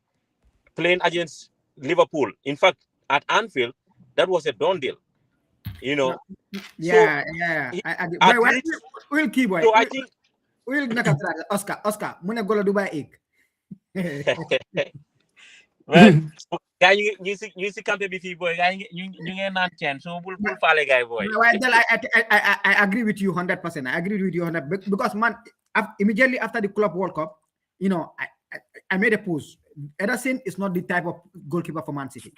playing against Liverpool. In fact, at Anfield, that was a done deal. Yeah. We'll keep it. So I think we'll Oscar, muna golo Dubai egg. Man, guy, you see campaign before boy, guy, you not chance, so we'll follow guy boy. I agree with you 100%. I agree with you 100% because man, immediately after the Club World Cup, I made a post. Ederson is not the type of goalkeeper for Man City.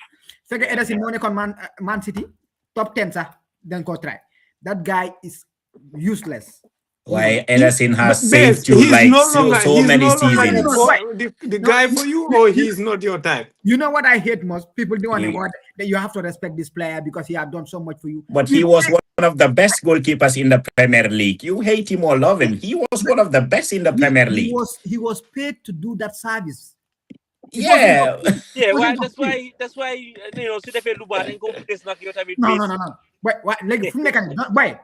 So Ederson on Man City top 10 sir, then go try. That guy is useless. Why Ederson has saved you like so many seasons. The guy for you, or he's not your type? You know what I hate most? People do want that you have to respect this player because he has done so much for you. But he was one of the best goalkeepers in the Premier League. You hate him or love him. He was one of the best in the Premier League. He was paid to do that service. Yeah. Well, that's why so they feel bad and go put this knock your time with No. Wait, like fu nekk ni boy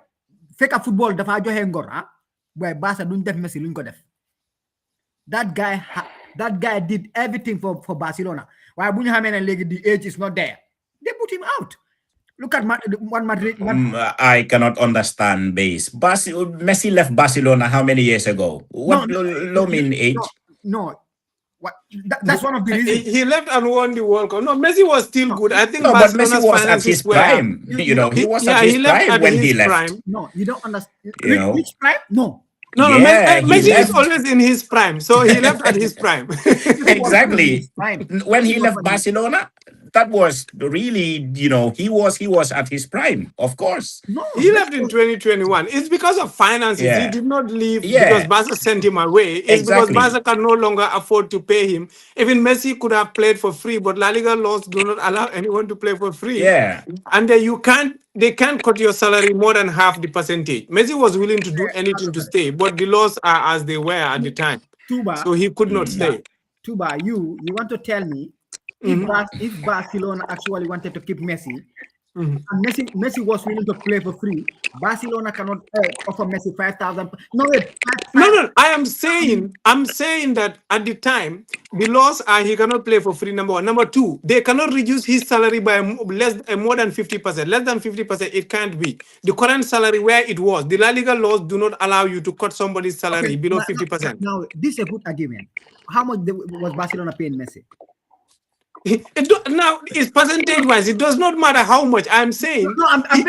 fekk football dafa joxe ngor boy Barca duñ def Messi luñ ko def. That guy did everything for Barcelona. Why buñu xamé né légui the age is not there. They put him out. Look at Madrid. I cannot understand base. Messi left Barcelona how many years ago? What low mean age? No. What? That's one of the reasons. He left and won the World Cup. No, Messi was still good. I think but Messi was at his prime. He was at his prime when he left. No, you don't understand. Which prime? No. No, Yeah, he Messi Messi is is left. always in his prime, so he left at his prime. Messi was not in his Exactly. prime. When Messi he was left not in his, Barcelona, that was really, he was at his prime, of course. no, He Messi left in was 2021. It's because of finances. He Yeah. did not leave because Yeah. Barca sent him away. It's because Exactly. Barca can no longer afford to pay him. Even Messi could have played for free, but La Liga laws do not allow anyone to play for free. Yeah. And then they can't cut your salary more than half the percentage. Messi was willing to do out anything of to it. stay, but the laws are as they were at the time. Tuba, So he could not Tuba, Mm. stay. Tuba, you want to tell me if Mhm, If Barcelona actually wanted to keep Messi, mhm. and Messi was willing to play for free, Barcelona cannot offer Messi 5,000. No, wait, No, five no, I'm saying that at the time, the laws are he cannot play for free, number one. Number two, they cannot reduce his salary by more than 50%. Less than 50%, it can't be. The current salary where it was, the La Liga laws do not allow you to cut somebody's Okay, salary below 50%. now this is a good argument. How much was Barcelona paying Messi? Now, it's percentage wise, it does not matter how much. I'm No, saying, no,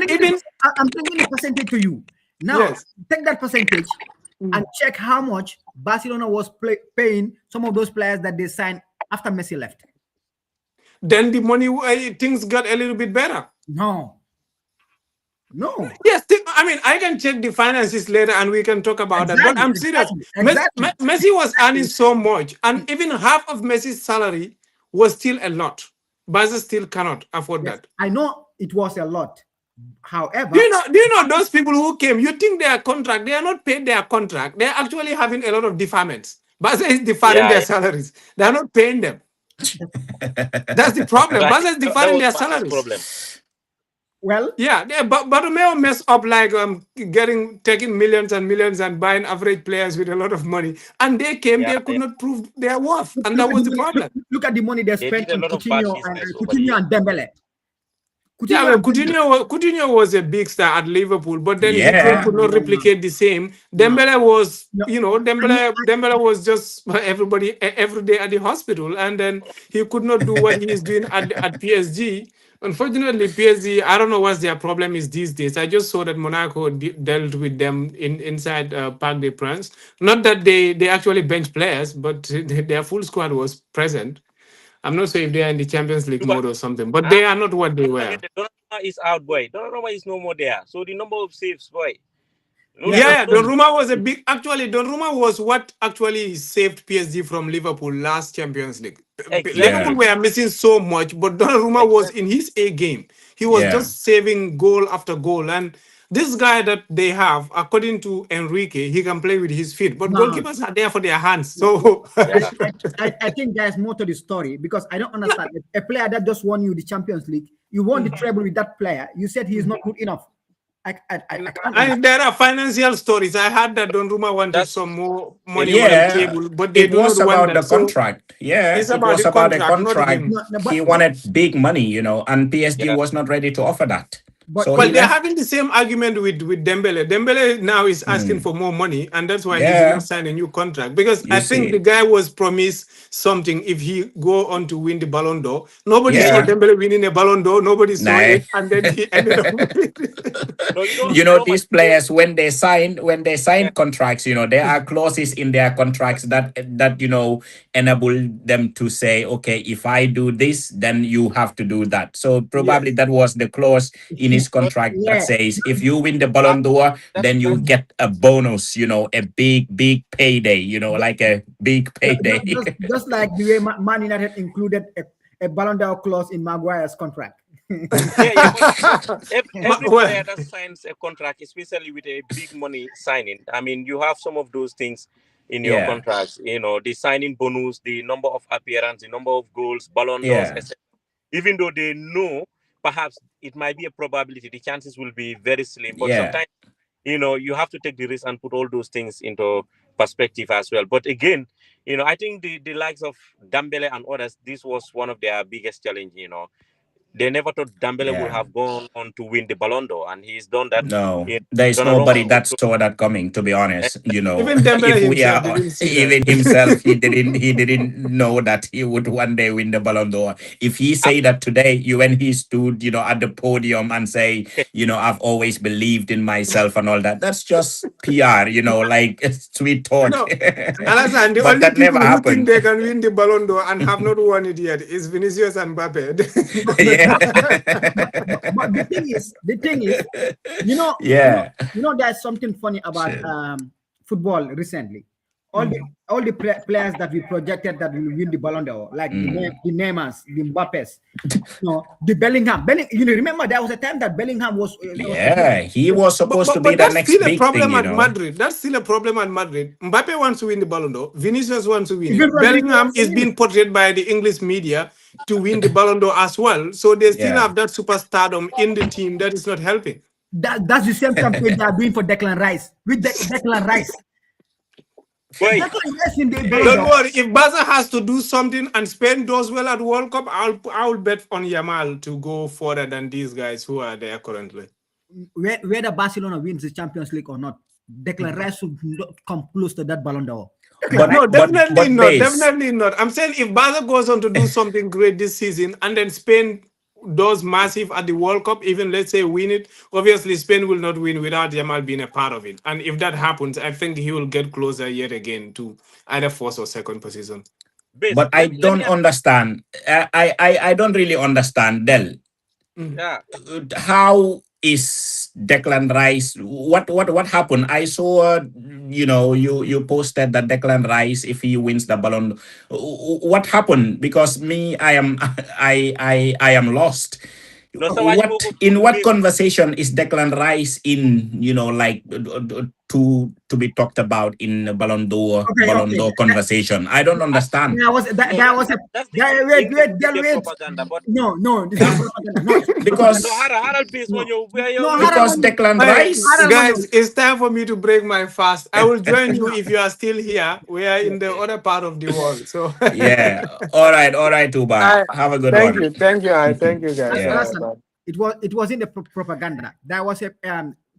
even, I'm bringing the percentage to you. Now, yes. take that percentage and Mm. check how much Barcelona was paying some of those players that they signed after Messi left. Then the money, things got a little bit better. No, no, Yes, I mean, I can check the finances later and we can talk about that. But exactly, I'm serious. exactly. Messi was earning so much, and even half of Messi's salary was still a lot. Barca still cannot afford Yes, that. I know it was a lot. Do However, you know? Do you know those people who came? You think their contract? They are not paid their contract. They are actually having a lot of deferments. Barca is deferring Yeah, their yeah. salaries. They are not paying them. That's the problem. I Barca think is that deferring was their Barca's salaries. problem. well, Yeah, but Bartomeu messed up like taking millions and millions and buying average players with a lot of money. And they came, Yeah, they could yeah. not prove their worth. look, And look that at the was the money. problem. Look at the money they They spent did a on lot of bad business over the Coutinho years. and Dembele. Yeah, Coutinho well, and Dembele. Coutinho was a big star at Liverpool, but then his No, game Yeah. could not no, replicate the same. no, Dembele was, no. I know, Dembele was just every day at the hospital, and then he could not do what he is doing at PSG. Unfortunately, PSG, I don't know what their problem is these days. I just saw that Monaco dealt with them inside Parc des Princes. Not that they actually bench players, but their full squad was present. I'm not sure if they are in the Champions League But mode or something, but ah, they are not what they don't were. forget that Donnarumma is out, boy. Donnarumma is no more there. So the number of saves, boy. No, yeah, no, Yeah, no. Donnarumma was a big. Actually, Donnarumma was what actually saved PSG from Liverpool last Champions League. Liverpool Yeah. Exactly. were missing so much, but Donnarumma was Exactly. in his A game. He was Yeah. just saving goal after goal. And this guy that they have, according to Enrique, he can play with his feet, but no. goalkeepers are there for their hands. So Yeah. I think there's more to the story because I don't understand. A player that just won you the Champions League, you won the treble with that player. You said he is not good enough. I can't understand. there are financial stories. I heard that Donnarumma wanted That's some more it money is on a the Yeah. table, but they It do not was want about the that. So contract. Yeah. it's It about was the about the contract, not contract. him. No, no, He wanted big money, and PSG yeah. was not ready to offer that. but So Well, he they're left. having the same argument with Dembele. Dembele now is asking Mm. for more money, and that's why he did not Yeah. sign a new contract. Because You I think the see. guy was promised something if he go on to win the Ballon d'Or. Nobody Yeah, saw yeah. Yeah. Dembele winning a Ballon d'Or. Nobody saw Nah. it, and then he ended up with it. No, you know how much These players when they sign yeah, contracts, there are clauses in their contracts that enable them to say, okay, if I do this, then you have to do that. So probably Yes. that was the clause in his but contract that yeah, says if you win the that, Ballon d'Or, that's then you that's get a bonus, a big payday, like a big payday. just like the way Man United included a Ballon d'Or clause in Maguire's contract. yeah, yeah. But every Well, player that signs a contract, especially with a big money signing, I mean, you have some of those things in your Yeah. contracts. The signing bonus, the number of appearance, the number of goals, Ballon d'Ors, Yeah. etc. Even though they know perhaps it might be a probability, the chances will be very slim. But Yeah. sometimes you have to take the risk and put all those things into perspective as well. But again, I think the likes of Dambele and others, this was one of their biggest challenge. they never thought Dembele would Yeah. have gone on to win the Ballon d'Or, and he's done that. No, He's there is done a nobody wrong. that saw that coming, to be honest. Even Dembele If we himself are didn't see that. even himself, he didn't know that he would one day win the Ballon d'Or. If he say that today, when he stood, at the podium and say, I've always believed in myself and all that, that's just PR, like a sweet thought. No, Alasan, the But only that never people who think happened. they can win the Ballon d'Or and have not won it yet is Vinicius and Mbappe. Yeah. But the thing is, you know, Yeah. there's something funny about Shit. football recently. All the players that we projected that will win the Ballon d'Or, like the Neymars, the Mbappes, the Bellingham. Remember there was a time that Bellingham was. Yeah, he was but, supposed to but, be but the that's next still a big thing, problem at Madrid. That's still a problem at Madrid. Mbappe wants to win the Ballon d'Or. Vinicius wants to win Even it. Bellingham is Rodriguez- being portrayed by the English media to win the Ballon d'Or as well. So they still Yeah. have that superstardom in the team that is not helping. That's the same campaign they are doing for Declan Rice with Declan Rice. Wait, Declan Rice in the Ballon Don't d'Or. worry. If Barca has to do something and Spain does well at World Cup, I'll bet on Yamal to go further than these guys who are there currently. Whether Barcelona wins the Champions League or not, Declan Rice should not come close to that Ballon d'Or. No, definitely but not. base. Definitely not. I'm saying if Barca goes on to do something great this season and then Spain does massive at the World Cup, even let's say win it, obviously Spain will not win without Yamal being a part of it. And if that happens, I think he will get closer yet again to either first or second position. base. But I Let me don't understand. I don't really understand, Del. yeah. How is Declan Rice? What happened? I saw, you posted that Declan Rice, if he wins the Ballon, what happened? Because me, I am I am lost. No, so why you In what base? conversation is Declan Rice in? Like to be talked about in the Ballon d'Or conversation. I don't understand. That's the Wait, English propaganda. But No, this is not propaganda. No, Because no, Harald base when you because Declan Hey, Rice. guys, it's time for me to break my fast. I will join you if you are still here. We are in the other part of the world. So Yeah. All right, Tuba. Have a good thank one. you, thank you, guys. Yeah. Alasan, it was in the propaganda. There was a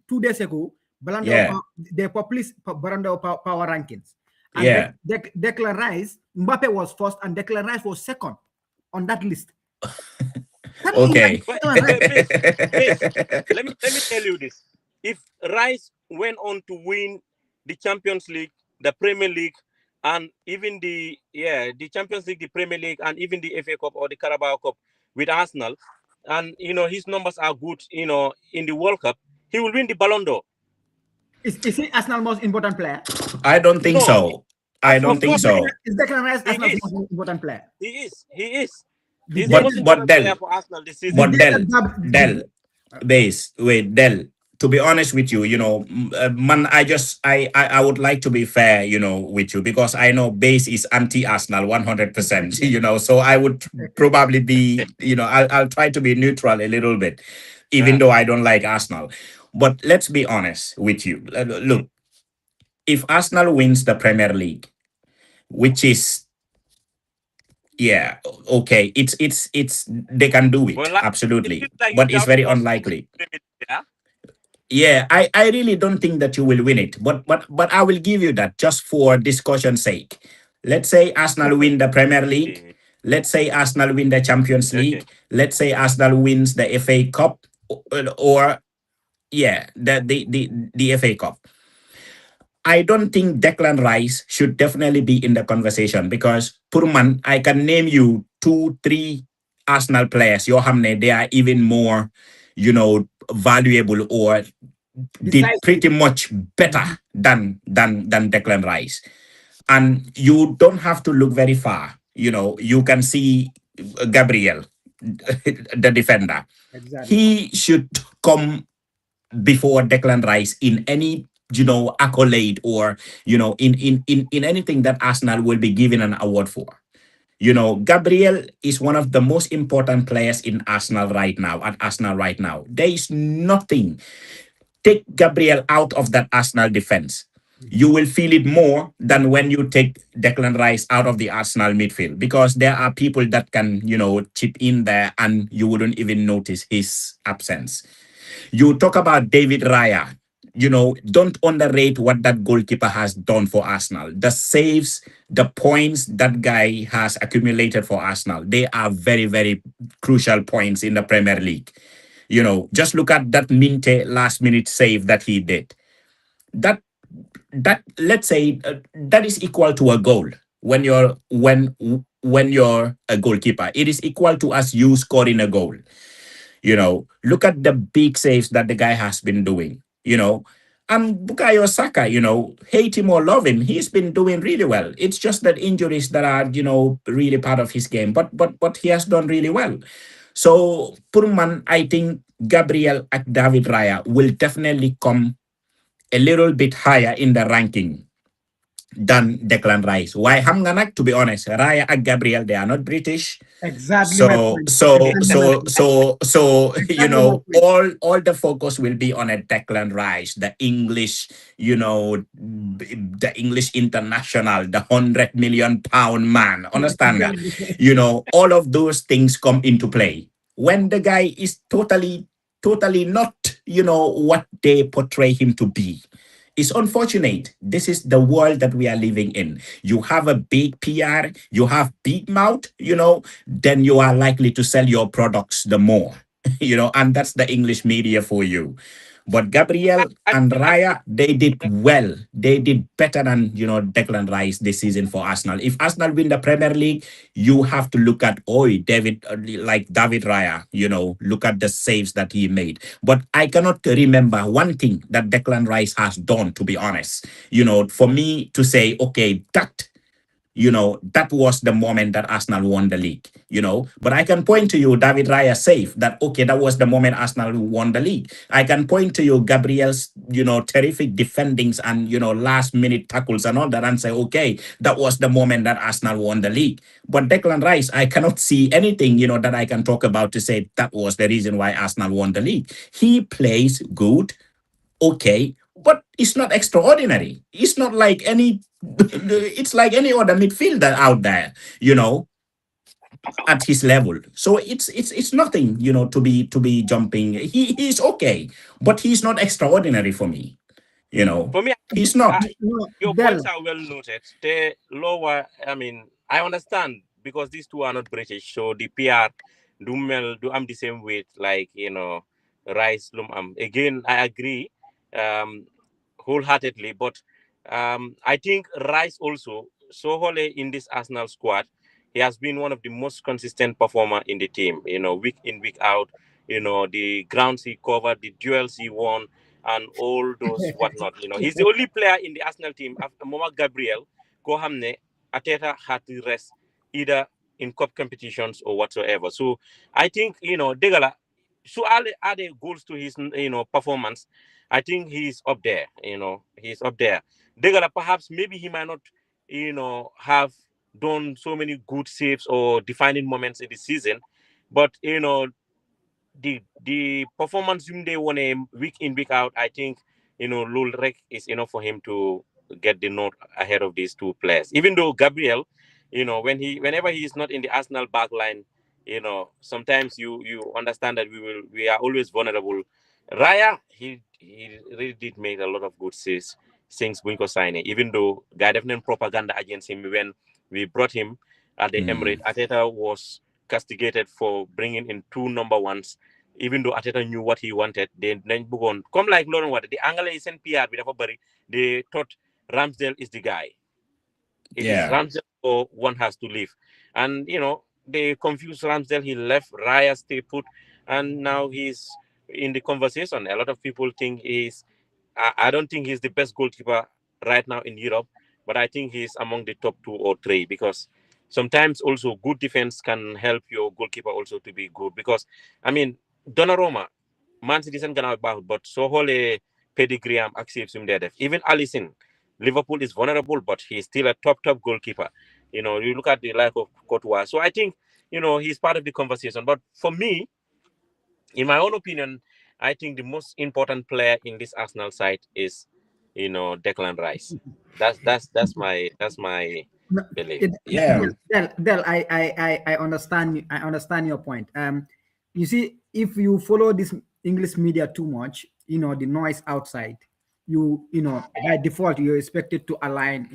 2 days ago, Ballon Yeah. d'Or, they published Ballon d'Or power rankings. And Yeah. Declan Rice, Mbappe was first, and Declan Rice was second on that list. Okay. base. Let me tell you this. If Rice went on to win the Champions League, the Premier League, and even the Champions League, the Premier League, and even the FA Cup or the Carabao Cup with Arsenal, and his numbers are good, in the World Cup, he will win the Ballon d'Or. Is he Arsenal's most important player? I don't think No. so. I don't think so. Is Declan Rice He Arsenal's is. most important player? He is. He's The the day most that important Del- player for Arsenal this season. But the day that Del, base, wait, Del. To be honest with you, man, I would like to be fair, with you, because I know base is anti-Arsenal 100%, so I would probably be, I'll try to be neutral a little bit, even though I don't like Arsenal. But let's be honest with you. Look, if Arsenal wins the Premier League, which is, yeah, okay, it's they can do it, Well, it absolutely, feels like but you it's doubt very us. unlikely. Yeah. Yeah, I really don't think that you will win it, but I will give you that just for discussion's sake. Let's say Arsenal win the Premier League. Let's say Arsenal win the Champions League. Okay. Let's say Arsenal wins the FA Cup, or the FA Cup. I don't think Declan Rice should definitely be in the conversation, because Purman, I can name you 2-3 Arsenal players. They are even more, valuable, or did pretty much better than Declan Rice. And you don't have to look very far. You can see Gabriel, the defender. Exactly. He should come before Declan Rice in any accolade, or in anything that Arsenal will be given an award for. Gabriel is one of the most important players in Arsenal right now. At Arsenal right now, there is nothing. Take Gabriel out of that Arsenal defense. you will feel it more than when you take Declan Rice out of the Arsenal midfield, because there are people that can, chip in there and you wouldn't even notice his absence. You talk about David Raya. Don't underrate what that goalkeeper has done for Arsenal. The saves, the points that guy has accumulated for Arsenal, they are very, very crucial points in the Premier League. Just look at that Minte last minute save that he did. That that let's say that is equal to a goal when you're a goalkeeper. It is equal to us you scoring a goal. Look at the big saves that the guy has been doing. And Bukayo Saka, hate him or love him, he's been doing really well. It's just that injuries that are, really part of his game. But he has done really well. So Purman, I think Gabriel and David Raya will definitely come a little bit higher in the ranking than Declan Rice. Why xam nga nag, to be honest, Raya and Gabriel, they are not British. Exactly my So point. so Exactly my so point. so so Exactly my point. all the focus will be on a Declan Rice, the English, the English international, the 100 million pound man. Understand nga? Exactly. All of those things come into play when the guy is totally not, what they portray him to be. It's unfortunate. This is the world that we are living in. You have a big PR, you have big mouth, then you are likely to sell your products the more, and that's the English media for you. But Gabriel I and still agree. Raya, they did well. They did better than, Declan Rice this season for Arsenal. If Arsenal win the Premier League, you have to look at, like David Raya, look at the saves that he made. But I cannot remember one thing that Declan Rice has done, to be honest. For me to say, okay, that was the moment that Arsenal won the league, But I can point to you David Raya save that, okay, that was the moment Arsenal won the league. I can point to you Gabriel's, terrific defendings and, last minute tackles and all that and say, okay, that was the moment that Arsenal won the league. But Declan Rice, I cannot see anything, that I can talk about to say that was the reason why Arsenal won the league. He plays good, okay, but it's not extraordinary. It's not like any. It's like any other midfielder out there, at his level. So it's nothing, to be jumping. He's okay, but he's not extraordinary for me. For me, He's not. No, your Del. points are well noted. The lower, I mean, I understand because these two are not British, so the PR do I'm the same weight like Rice Lum Again, I agree wholeheartedly, but I think Rice also so wholly in this Arsenal squad. He has been one of the most consistent performer in the team. Week in week out. The grounds he covered, the duels he won, and all those whatnot. He's the only player in the Arsenal team after Moma Gabriel, Kohamne, Ateta had to rest either in cup competitions or whatsoever. So I think, Degala, so add the goals to his, performance. I think he's up there, he's up there. Degala, perhaps maybe he might not, have done so many good saves or defining moments in the season, but, the performance him they won a week in week out, I think Lulrek is enough for him to get the note ahead of these two players. Even though Gabriel, whenever he is not in the Arsenal back line, sometimes you understand that we are always vulnerable. Raya, he really did make a lot of good saves since Bunko signing, even though guy definitely propaganda against him when we brought him at the Emirate. Mm. Ateta was castigated for bringing in two number ones, even though Ateta knew what he wanted. Then Bugon come like Lauren Water. The Anglo is in PR with everybody. They thought Ramsdale is the guy. It is Yeah. Ramsdale or one has to leave. And they confused Ramsdale. He left, Raya stay put, and now he's in the conversation. A lot of people think I don't think he's the best goalkeeper right now in Europe, but I think he's among the top two or three because sometimes also good defense can help your goalkeeper also to be good. Because I mean, Donnarumma, Man City isn't gonna about, but so whole pedigree am accepts him there. Even Alisson, Liverpool is vulnerable, but he's still a top goalkeeper. You look at the life of Courtois. So I think he's part of the conversation. But for me, in my own opinion, I think the most important player in this Arsenal side is Declan Rice. That's my No, belief. Yeah. Del, I understand. I understand your point. You see, if you follow this English media too much, the noise outside, by default you're expected to align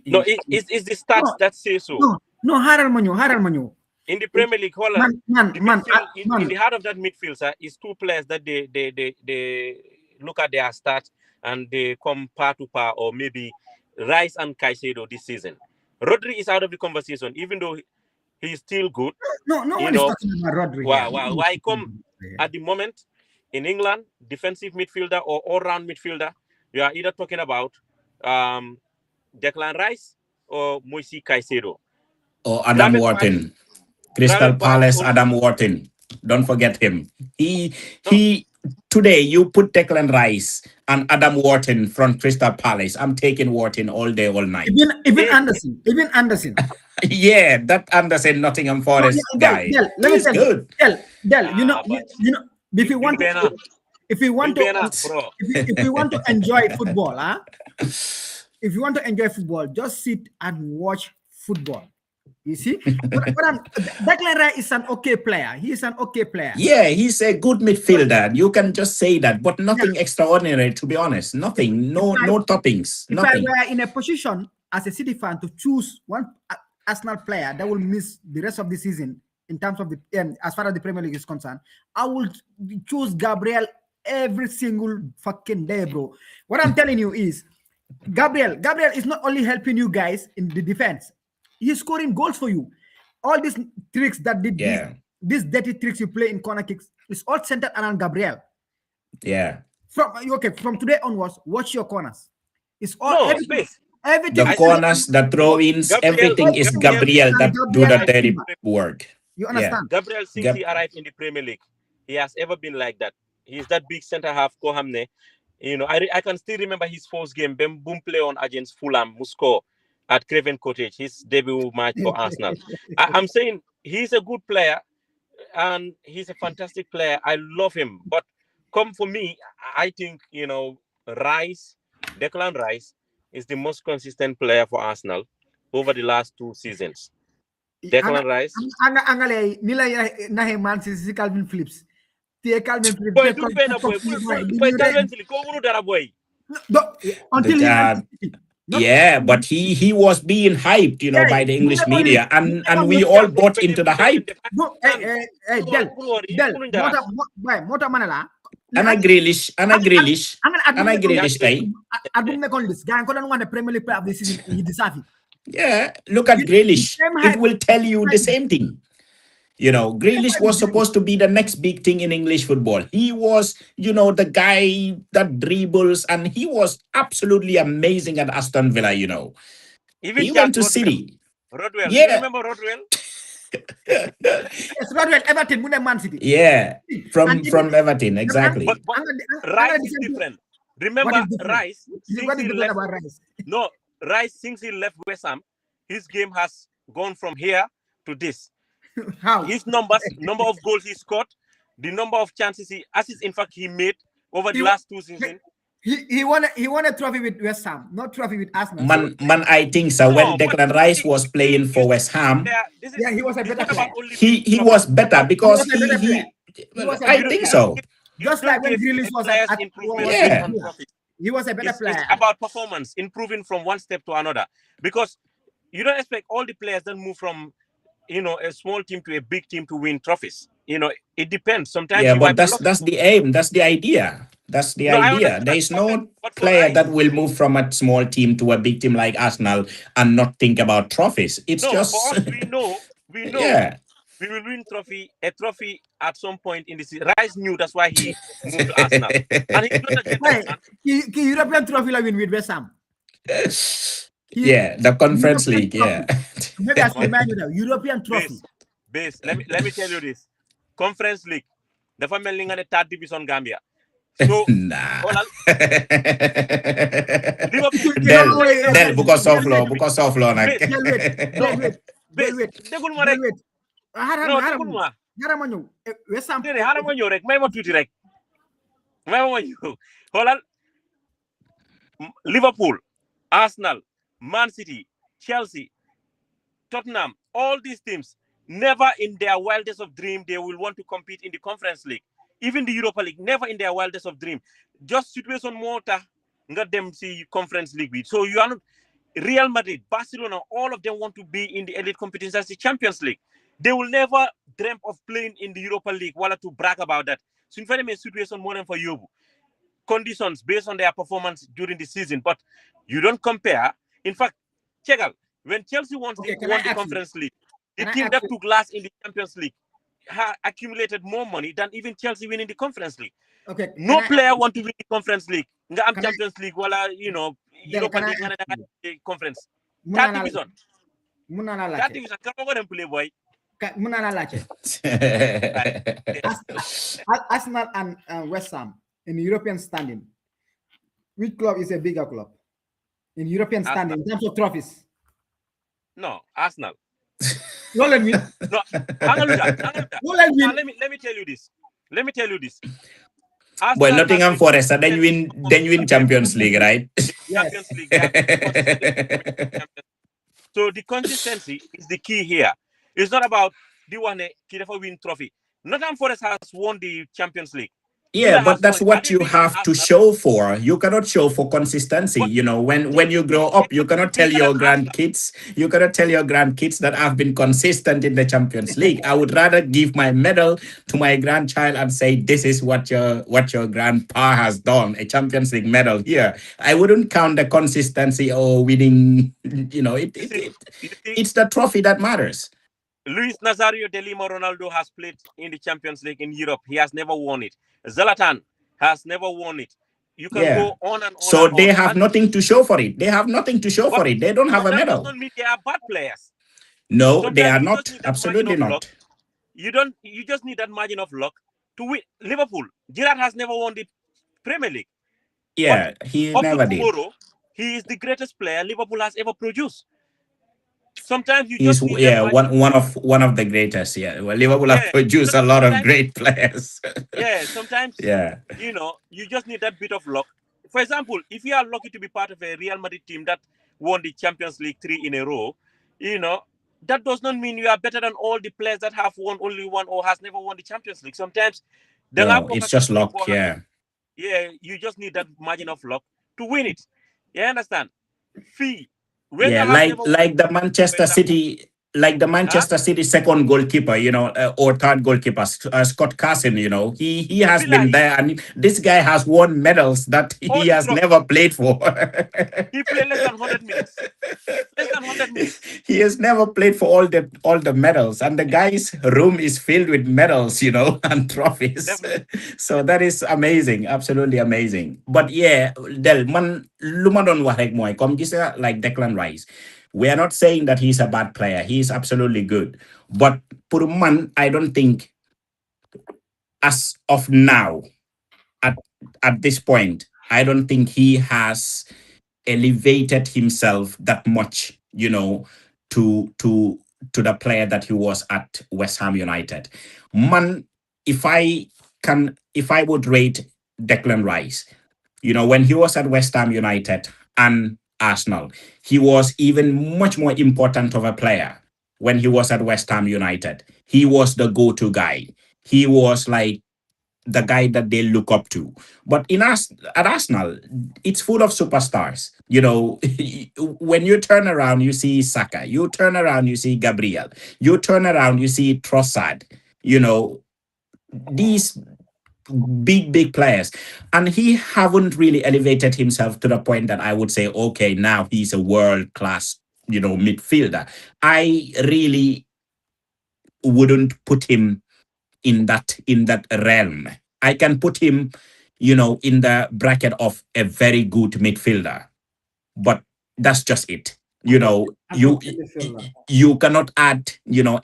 No, it's the stats no, that say so. no. Haral Manu. In the Premier League, Holland, Man, the man, midfield in man. the heart of that midfield, sir, is two players that they look at their stats and they come par to par, or maybe Rice and Caicedo this season. Rodri is out of the conversation, even though he's still good. No You one is know, talking about Rodri here. why come at the moment in England, defensive midfielder or all-round midfielder, you are either talking about Declan Rice or Moise Caicedo. Or Adam Wharton. Crystal Palace, Adam Wharton. Don't forget him. He today you put Declan Rice and Adam Wharton from Crystal Palace. I'm taking Wharton all day, all night. Even Anderson. Yeah, that Anderson Nottingham Forest guy. Del, let me He's tell good. you. Del, you know, if you want to, if you want to enjoy football, if you want to enjoy football, just sit and watch football. You see, Declan Rice is an okay player. He is an okay player. Yeah, he's a good midfielder. You can just say that, but nothing extraordinary, to be honest. Nothing, no toppings, If nothing. I were in a position as a City fan to choose one Arsenal player that will miss the rest of the season in terms of the as far as the Premier League is concerned, I would choose Gabriel every single fucking day, bro. What I'm telling you is, Gabriel is not only helping you guys in the defense. He's scoring goals for you. All these tricks that these dirty tricks you play in corner kicks is all centered around Gabriel. Yeah. From today onwards, watch your corners. It's all everything. The corners, the throw-ins, everything is Gabriel that do the dirty work. You understand? Yeah. Gabriel, since he arrived in the Premier League, he has ever been like that. He's that big centre half, Kohamne. I can still remember his first game, boom play on against Fulham, Musco at Craven Cottage, his debut match for Arsenal. I'm saying he's a good player and he's a fantastic player. I love him. But come for me, I think, Declan Rice is the most consistent player for Arsenal over the last 2 seasons. Declan Rice. Calvin Phillips. Calvin yeah, but he was being hyped, by the English media, and we all bought into the hype. Anna Grealish. Yeah, look at Grealish. It will tell you the same thing. Grealish was supposed to be the next big thing in English football. He was, the guy that dribbles, and he was absolutely amazing at Aston Villa, Even he went to Rodwell. City. Rodwell, yeah. You remember Rodwell? Yes, Rodwell, Everton, Man City. Yeah, from Everton, exactly. But Rice is different. Remember, Rice, Rice, since he left West Ham, his game has gone from here to this. How? His number of goals he scored, the number of chances he made over the last 2 seasons. He won a trophy with West Ham, not trophy with Arsenal. Man, I think so. When Declan Rice was playing for West Ham, he was a better player. He was better because I think so. Just like when Grealish was he was a better player. It's about performance, improving from one step to another. Because you don't expect all the players that move from a small team to a big team to win trophies. It depends. Sometimes but that's the aim. That's the idea. That's the idea. There is no player that will move from a small team to a big team like Arsenal and not think about trophies. It's just for us, we know. Yeah. We will win a trophy at some point in the season. Rice knew that's why he moved to Arsenal. And he European trophy like win with West Ham. Yeah, the Conference League. Yeah. Maybe I should remind you that European trophy. Base. Let me tell you this. Conference League. The family in the 3rd division Gambia. So nah. Del because of law. Wait. West Ham. May ma tuuti rek. Holal. Liverpool, Arsenal, Man City, Chelsea, Tottenham, all these teams, never in their wildest of dream they will want to compete in the Conference League. Even the Europa League, never in their wildest of dream. Just situation mortar, got them see Conference League. So you are not Real Madrid, Barcelona, all of them want to be in the elite competitions as the Champions League. They will never dream of playing in the Europa League, wala to brag about that. So in fact, situation more than for you. Conditions based on their performance during the season, but you don't compare. In fact, check out when Chelsea won Okay, can I the ask you? Conference League, the Can I team ask that you? took last in the Champions League accumulated more money than even Chelsea winning the Conference League. Okay, can No I ask player you? want to win the Conference League. Nga am Can I? Champions League, wala Del, Europa can I League, ask you? conference. Third Munana, division, munana third lache. division. Come on, play boy. Munana lache. Arsenal and West Ham in European standing. Which club is a bigger club in European Arsenal. standing in terms of trophies? No, Arsenal. No, let me. No, Angaluda. No, let me. Let me tell you this. Let me tell you this. Well, Arsenal has Nottingham been Forest, and consistently then win Champions League, right? Champions Yes. League. They have been consistently Champions. So the consistency is the key here. It's not about the one Kidefa win trophy. Nottingham Forest has won the Champions League. Yeah, Villa but has won that's it. Are what they you bigger than have to Arsenal? show for. You cannot show for consistency. But You know, they, when you grow they up, you cannot be cannot tell bigger than your Arsenal. grandkids, that I've been consistent in the Champions League. I would rather give my medal to my grandchild and say, this is what your grandpa has done, a Champions League medal here. I wouldn't count the consistency or winning, You see, you see, it's the trophy that matters. Luis Nazario de Lima Ronaldo has played in the Champions League in Europe. He has never won it. Zlatan has never won it. You can Yeah. go on and on So and they on. have nothing to show for it. They have nothing to show But for it. They don't have but a that does medal. not mean they are bad players. No, they Sometimes are you just not. need that margin Absolutely of luck. not. You just need that margin of luck to win. Liverpool, Gerrard has never won the Premier League. But Yeah, he up to never did. tomorrow, he is the greatest player Liverpool has ever produced. Sometimes you He's just need that margin. one of the greatest. Yeah, well, Liverpool have Yeah. produced a lot of Sometimes great players. yeah, sometimes Yeah, you just need that bit of luck. For example, if you are lucky to be part of a Real Madrid team that won the Champions League 3 in a row, you know, that does not mean you are better than all the players that have won only one or has never won the Champions League. Sometimes no, it's just luck. Yeah, yeah, you just need that margin of luck to win it. You understand? Fee. Wenger yeah, has never won, like the for Manchester example. City. Like the Huh? Manchester City second goalkeeper, or third goalkeeper, Scott Carson, he has been Bilahi, there, and this guy has won medals that all he the has trophies. never played for. He played less than 100 minutes. Less than 100 minutes. He has never played for all the medals, and the guy's room is filled with medals, and trophies. Definitely. So that is amazing, absolutely amazing. But yeah, Del man luma don wax rek moy comme gis nga like Declan Rice. We are not saying that he's a bad player. He is absolutely good. But pour man, I don't think as of now, at this point, I don't think he has elevated himself that much, to the player that he was at West Ham United. Man, if I would rate Declan Rice, when he was at West Ham United and Arsenal, he was even much more important of a player when he was at West Ham United. He was the go-to guy. He was like the guy that they look up to. But at Arsenal, it's full of superstars. When you turn around, you see Saka. You turn around, you see Gabriel. You turn around, you see Trossard. These big players, and he haven't really elevated himself to the point that I would say, okay, now he's a world class, midfielder. I really wouldn't put him in that realm. I can put him, in the bracket of a very good midfielder, but that's just it. You cannot add,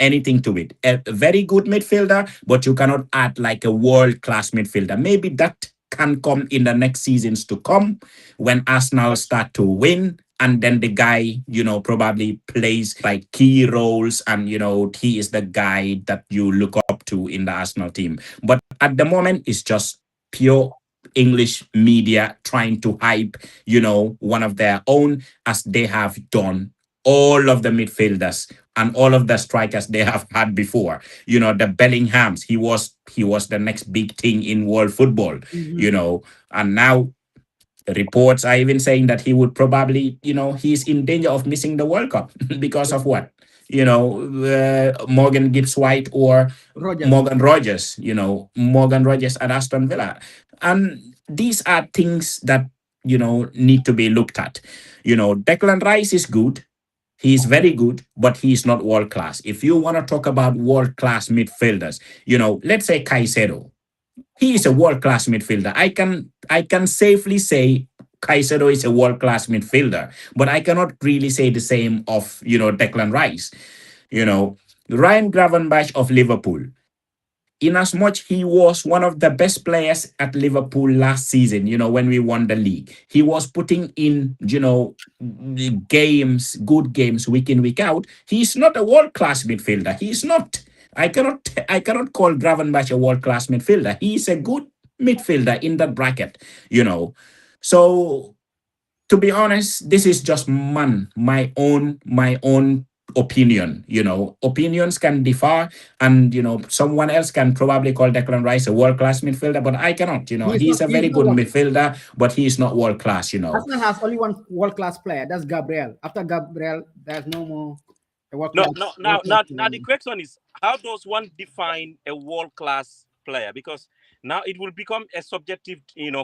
anything to it. A very good midfielder, but you cannot add like a world class midfielder. Maybe that can come in the next seasons to come when Arsenal But start to win. And then the guy, probably plays like key roles, and he is the guy that you look up to in the Arsenal team. But at the moment, it's just pure English media trying to hype, one of their own, as they have done all of the midfielders and all of the strikers they have had before. The Bellinghams, he was the next big thing in world football, Mhm. and now reports are even saying that he would probably, he's in danger of missing the World Cup because of what? Morgan Gibbs White or Rogers. Morgan Rogers at Aston Villa. And these are things that, need to be looked at. Declan Rice is good. He's very good, but he's not world class. If you want to talk about world class midfielders, let's say Caicedo. He is a world class midfielder. I can safely say Caicedo is a world class midfielder, but I cannot really say the same of Declan Rice. You know Ryan Gravenberch of Liverpool. In as much he was one of the best players at Liverpool last season, when we won the league, he was putting in, games, good games, week in, week out. He's not a world class midfielder. He's not. I cannot call Gravenberch a world class midfielder. He's a good midfielder in that bracket, you know. So to be honest, this is just my own opinion. Opinions can differ, and someone else can probably call Declan Rice a world class midfielder, but I cannot. He's not. He's a He's very not good one. midfielder, but he's not world class. Arsenal has only one world class player. That's Gabriel. After Gabriel, there's no more a world No, class. no. World class Now the player. question is, how does one define a world class player? Because now it will become a subjective,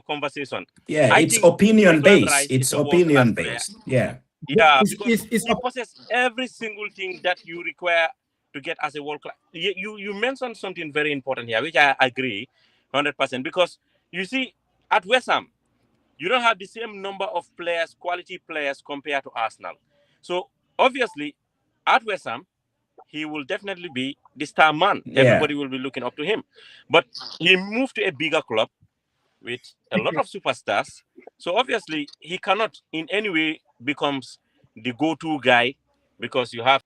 conversation. Yeah, I it's think opinion Declan based. Rice is It's a world class opinion player. based. Yeah. Yeah, It's, because it's, it's he possesses every single thing that you require to get as a world class. You mentioned something very important here, which I agree 100%. Because you see, at West Ham, you don't have the same number of players, quality players, compared to Arsenal. So obviously, at West Ham, he will definitely be the star man. Yeah. Everybody will be looking up to him. But he moved to a bigger club with a lot of superstars. So obviously, he cannot in any way becomes the go-to guy, because you have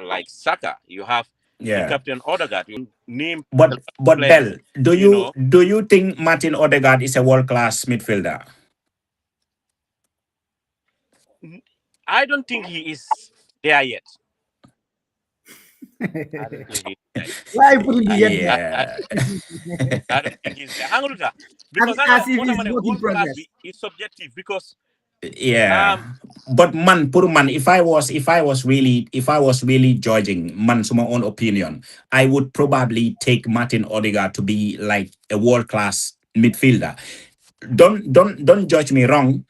like Saka, you have the Yeah. captain Odegaard, you name a But lot of but players. Bell, do You you know, do you think Martin Odegaard is a world class midfielder? I don't think he is there yet. I don't think he's there yet. Why putting the yet there? I, Yeah. I don't think he's there. Hang on, Luta. As, Because I as know if what I'm it's gonna work in world class progress. be is subjective because Yeah. um But man, poor man, if I was really judging man to my own opinion, I would probably take Martin Odegaard to be like a world class midfielder. Don't judge me wrong.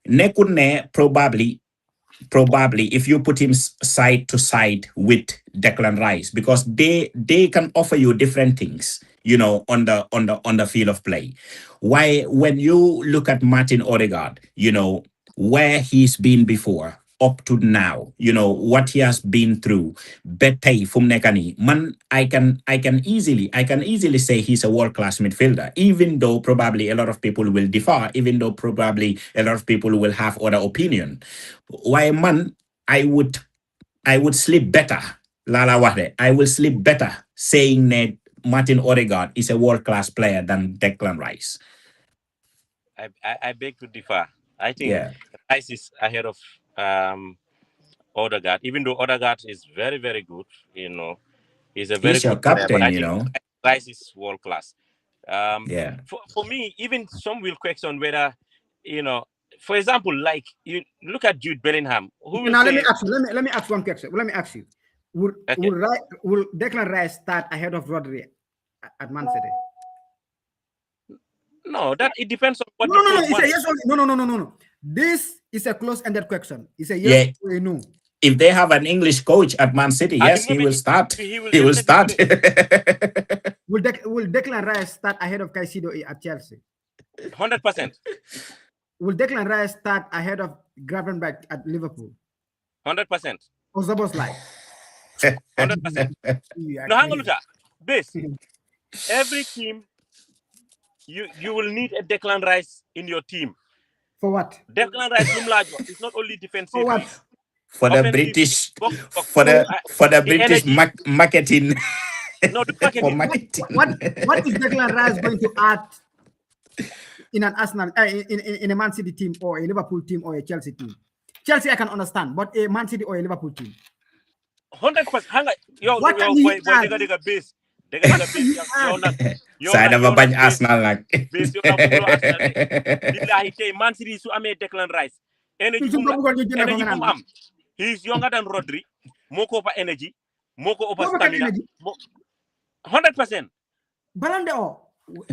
Nekune probably if you put him side to side with Declan Rice, because they can offer you different things, on the field of play. Why, when you look at Martin Odegaard, where he's been before up to now, what he has been through, betay from nekani man, I can easily say he's a world class midfielder, even though probably a lot of people will differ, even though probably a lot of people will have other opinion. Why man, I would sleep better. Lala Wade, I will sleep better saying that Martin Odegaard is a world class player than Declan Rice. I beg to differ. I think Yeah. Rice is ahead of um Odegaard, even though Odegaard is very, very good, he's a very He's your good player, but captain, I think Rice is world class. Yeah. For me, even some will question whether, you know, for example, like you look at Jude Bellingham, who Okay, will now let me say, ask you. Let me ask one question. Let me ask you. okay, Will Declan Rice start ahead of Rodri at Man City? no, that it depends on what No, the no, no, no. coach It's a wants. yes or no, no, no, no, no, no. This is a close-ended question. It's a yes Yeah. or a no. If they have an English coach at Man City, At the yes, he will moment, start. he will He will definitely start. play. Will Declan Rice start ahead of Caicedo at Chelsea? 100%. Will Declan Rice start ahead of Gravenberch at Liverpool? 100%. Or Zoboslai? 100%. You are No, hang on, crazy. Luta. Base. Every team, you will need a Declan Rice in your team. For what? Declan Rice, Lumlajo, is not only For defensively, what? for the offensively, British, box to box. for For the what? for the The British energy. marketing, No, the for marketing. What marketing. what is Declan Rice going to add in an Arsenal, in a Man City team or a Liverpool team or a Chelsea team. Chelsea, I can understand, but a Man City or a Liverpool team. 100%. Hang on. What can Yo, he boy, add? digga base. What Digga can base. he add? Side of a Yo, nag bunch base. Arsenal like. Base, yo, na bugulo Arsenal de. Billahi, tay Man City su amé Declan Rice. Energy Suñ ko bëggoon ñu jënd ko energy nga boom naan am. He's younger than Rodri. Moko over energy. Moko over boobu kan stamina. energy 100%. Ballon d'Or. Yo,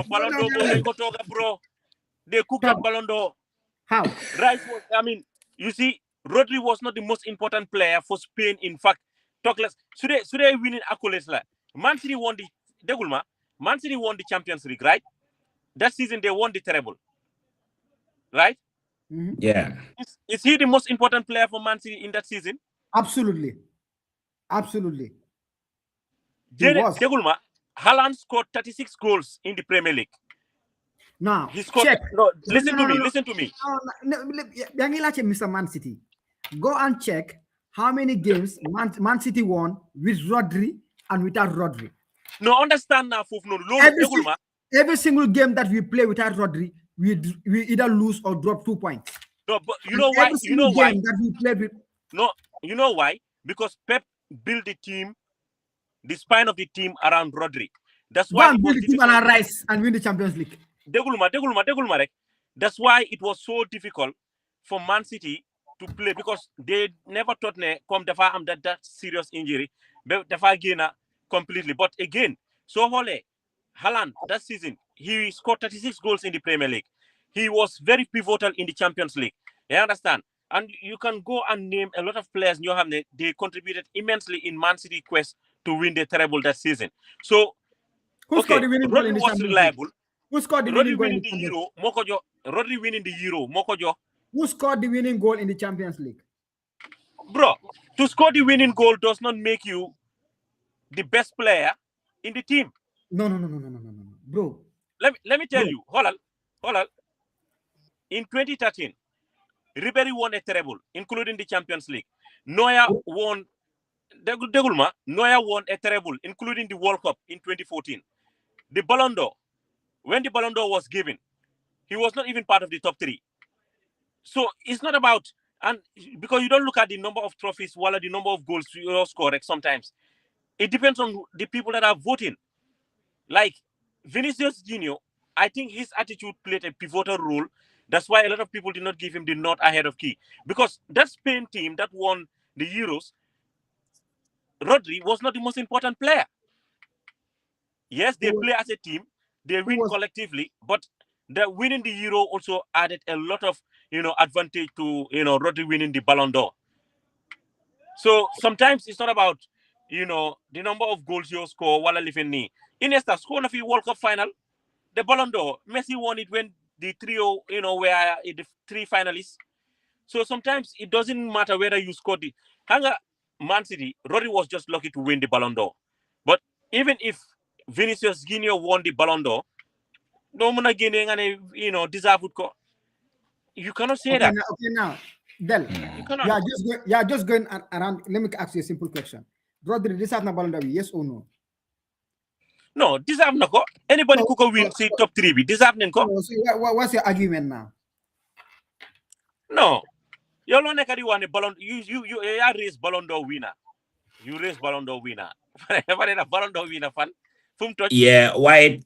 Ballon d'Or bobu dañ ko toga bro. They cooked that Ballon d'Or. How? Rice was, I mean, you see, Rodri was not the most important player for Spain. In fact, talk less. Today winning accolades. Man City won the Degulma. Man City won the Champions League, right? That season they won the treble, right? Yeah. Is he the most important player for Man City in that season? Absolutely. Absolutely. He was. Degulma, Haaland scored 36 goals in the Premier League. Now, He scored. check. No, listen No, to no, me. no. Listen to me. Mr. Man City. Go and check how many games Man City won with Rodri and without Rodri. No, understand now, Fufno. Every single game that we play without Rodri, we either lose or drop 2 points. No, but you know why? Every You know single why? game that we played with. No, you know why? Because Pep built the team, the spine of the team around Rodri. That's Go why and it build was the team difficult. and rise and win the Champions League. Degulma, rek. That's why it was so difficult for Man City to play because they never thought come dafa am that serious injury, but dafa gain completely. But again, so Haaland that season he scored 36 goals in the Premier League. He was very pivotal in the Champions League. You understand? And you can go and name a lot of players. They contributed immensely in Man City quest to win the treble that season. So Who scored the winning goal in Rodri the was Champions League? reliable. Who scored the Rodri winning goal in winning the the Champions Euro, Mokojo. Rodri winning the Euro, Mokojo. Who scored the winning goal in the Champions League? Bro, to score the winning goal does not make you the best player in the team. No. Bro. Let me tell you. Hold on. In 2013, Ribery won a treble, including the Champions League. Neuer won a treble, including the World Cup in 2014. The Ballon d'Or, when the Ballon d'Or was given, he was not even part of the top 3. So it's not about, and because you don't look at the number of trophies, while the number of goals you score sometimes. It depends on the people that are voting. Like Vinicius Junior, I think his attitude played a pivotal role. That's why a lot of people did not give him the nod ahead of Key. Because that Spain team that won the Euros, Rodri was not the most important player. Yes, they play as a team, they win collectively, but the winning the Euro also added a lot of advantage to Rodri winning the Ballon d'Or. So sometimes it's not about the number of goals you score while living knee. Iniesta scored a World Cup final, the Ballon d'Or. Messi won it when the trio, were the 3 finalists. So sometimes it doesn't matter whether you scored the Man City. Rodri was just lucky to win the Ballon d'Or. But even if Vinicius Junior won the Ballon d'Or, no one again, deserve it. You cannot say that. Now, Del, you are just going around. Let me ask you a simple question. Rodri deserve the Ballon d'Or? Yes or no? No, deserve nako. Anybody who can win say top 3 deserve nko. So what's your argument now? No. You don't nekadi one Ballon. You race Ballon d'Or winner. You race Ballon d'Or winner. Ballon d'Or winner fan. Yeah, why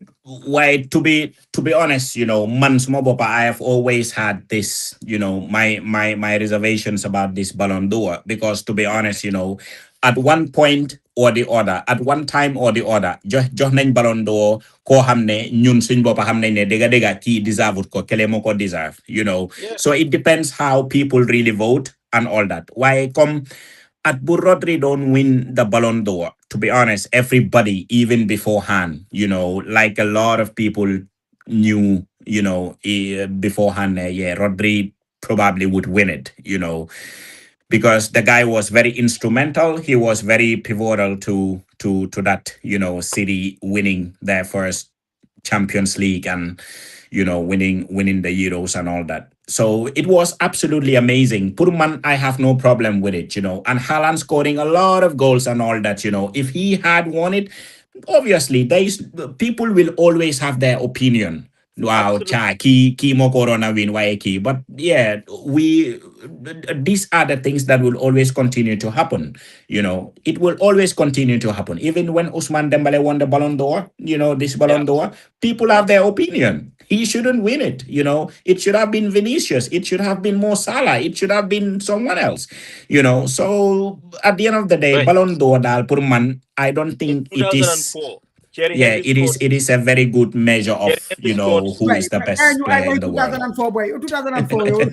to be honest, months Mobopa, I have always had this, my reservations about this Ballon d'Or because to be honest, at one point or the other, at one time or the other, jox nañ Ballon d'Or ko xamne ñun suñ bopa xamne ne dega ki deserve ko kele moko deserve, Yeah. So it depends how people really vote and all that. Why come at Rodri don't win the Ballon d'Or, to be honest, everybody, even beforehand, like a lot of people knew, beforehand, Rodri probably would win it, because the guy was very instrumental. He was very pivotal to that, City winning their first Champions League and winning the Euros and all that. So it was absolutely amazing. Purman, I have no problem with it, and Haaland scoring a lot of goals and all that, if he had won it, obviously people will always have their opinion. Wow, Absolutely. cha key mo corona win why key. But yeah, these are the things that will always continue to happen. It will always continue to happen. Even when Usman Dembele won the Ballon d'Or, this Yeah. Ballon d'Or, people have their opinion. He shouldn't win it. It should have been Vinicius. It should have been Mo Salah. It should have been someone else. So at the end of the day, Right. Ballon d'Or dal pour man, I don't In think it is. 2004, Thierry Yeah, Henry it is. scored. It is a very good measure of Thierry Henry scored. who is the best I player boy in the world. 2004 boy. 2004. Yo.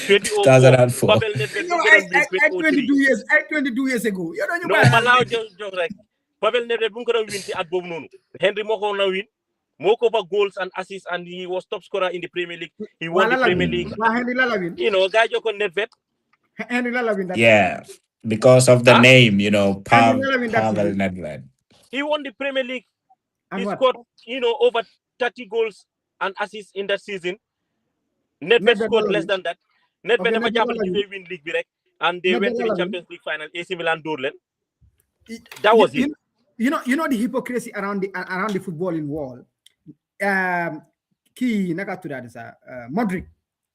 2004. 2004. Pavel Nedved No, bu ko doon win I 2003. 22 years. I 22 years ago. You don't No, ma laaw jox rek. Pavel Nedved bu ko doon win ci at boobu noonu. Henry moo ko na win. Moo ko ba goals and assists, and he was top scorer in the Premier League. He won the Premier League. Henry Lalawin. Guy joko Nedved. Henry Lalawin. Yeah, because of the Huh? name, Henry Lalawin. Pavel Nedved. He won the Premier League. And He what? scored, over 30 goals and assists in that season. Nedved scored less than that. Nedved dafa jàpp ne dafay win league bi rek, and they went to the Champions League final. AC Milan dóor leen. That was it. You know the hypocrisy around the footballing world. Key naka to that is Modric.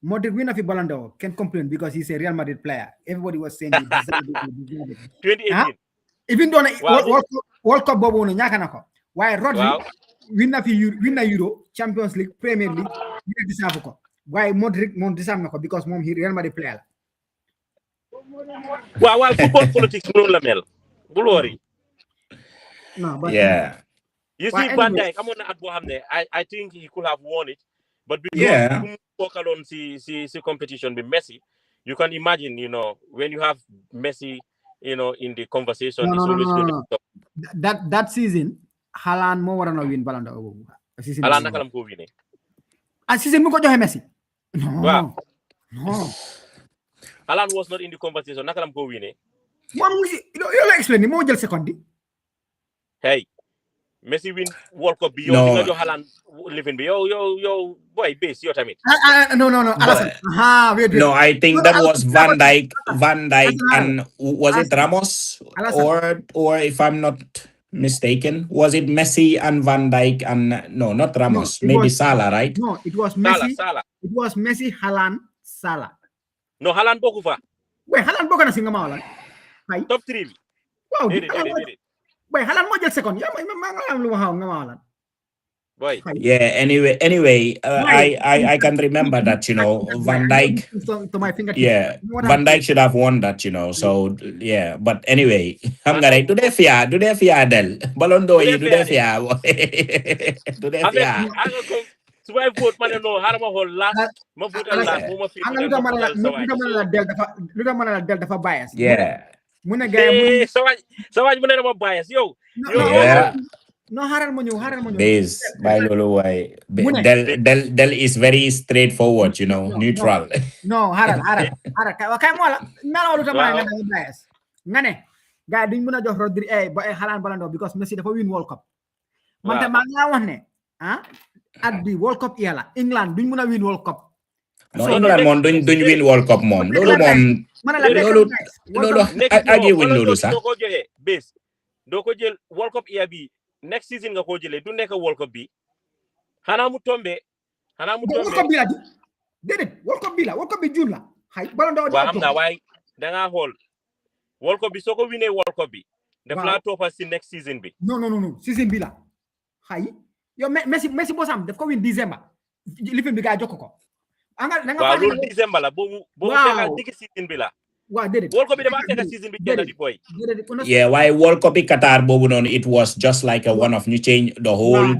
Modric win fi Ballon d'Or can complain because he's a Real Madrid player. Everybody was saying he deserved it. 2018. Even though Wow. World Cup bobo no ñaka nako. Why Rodri Wow. win na Euro, Champions League, Premier League, you deserve ko. Why Modric mon deserve nako because mom he Real Madrid player. Waaw football politics noonu la mel. Bul worry. No, but Yeah. You Well, see, Van anyway. Dijk, I'm on at Bohamne. I think he could have won it, but because Yeah. he walk alone see competition with Messi, you can imagine, when you have Messi, in the conversation, it's always going to be tough. That season, Haaland mo wara na win Ballon d'Or. Season Haaland naka lam ko winé. season mu ko joxe Messi. No. Wow. No. Haaland was not in the conversation. Naka lam ko winé. Mom, you explain mo jël second di. Hey, Messi win World Cup bi No. yow nga jox Haaland living bi yow boy base yo tamit. No. Alasan. Wait. No, I think that was Van Dijk, Alasan. and was it Ramos, Alasan. or if I'm not mistaken, was it Messi and Van Dijk and no, not Ramos, No, it maybe was- Salah, right? No, it was Messi. Salah. It was Messi, Haaland, Salah. No, Haaland bokku fa. Wait, Haaland bokk na si nga ma wala? Hay. Top 3 bi. Wow. Déedéet. Wait, Haaland mo jël second. Ya ma nga am lu ma xaw nga ma wala. Boy. Yeah. Anyway, I can remember that Van Dijk. To my fingertips. Yeah, You know what Van I'm Dijk should have won that, So yeah, but anyway, I'm gonna do the fair del Ballon d'Or, do the fair, do the Avec fair. aga ko subay vote mané no harama hol last ma vote last mo ma fi Xam nga lu tax ma ne la del dafa bias. Yeah, Mu ne gaay sawaj mu ne dama bias yow. yeah. No, haral mo ñëw. Base by Lolo way. Mune. Del is very straightforward, neutral. No, haral. Kay mo la na lu tax ma ne dafa bias. Nga ne gaay duñ mëna jox Rodri ba Haaland Ballon d'Or because Messi dafa win World Cup. Man tam ma nga wax ne at bi World Cup yalla England duñ mëna win World Cup. No, England moom duñ win World Cup moom. Loolu moom. Loolu aji win loolu sax. Doo ko joxe base. Doo ko jël World Cup year bi next season nga ko jëlee du nekk World Cup bi. Xanaa mu tombe. World Cup bi la di. Déedéet, World Cup bi June la. Hay Ballon d'Or. Waaw xam naa waaye da ngaa xool World Cup bi soo ko winee World Cup bi. def laa toppal si next season bi. Non, season bi la. Hay yo Messi bosam daf ko win December. Lifin bi gaa jokko ko. Waaw loolu December la boobu fekk digg season bi la. Waaw déedéet. World Cup bi dafa fekk season bi génn di boy. Yeah, why World Cup in Qatar boobu noonu it was just like a one-off. You change the whole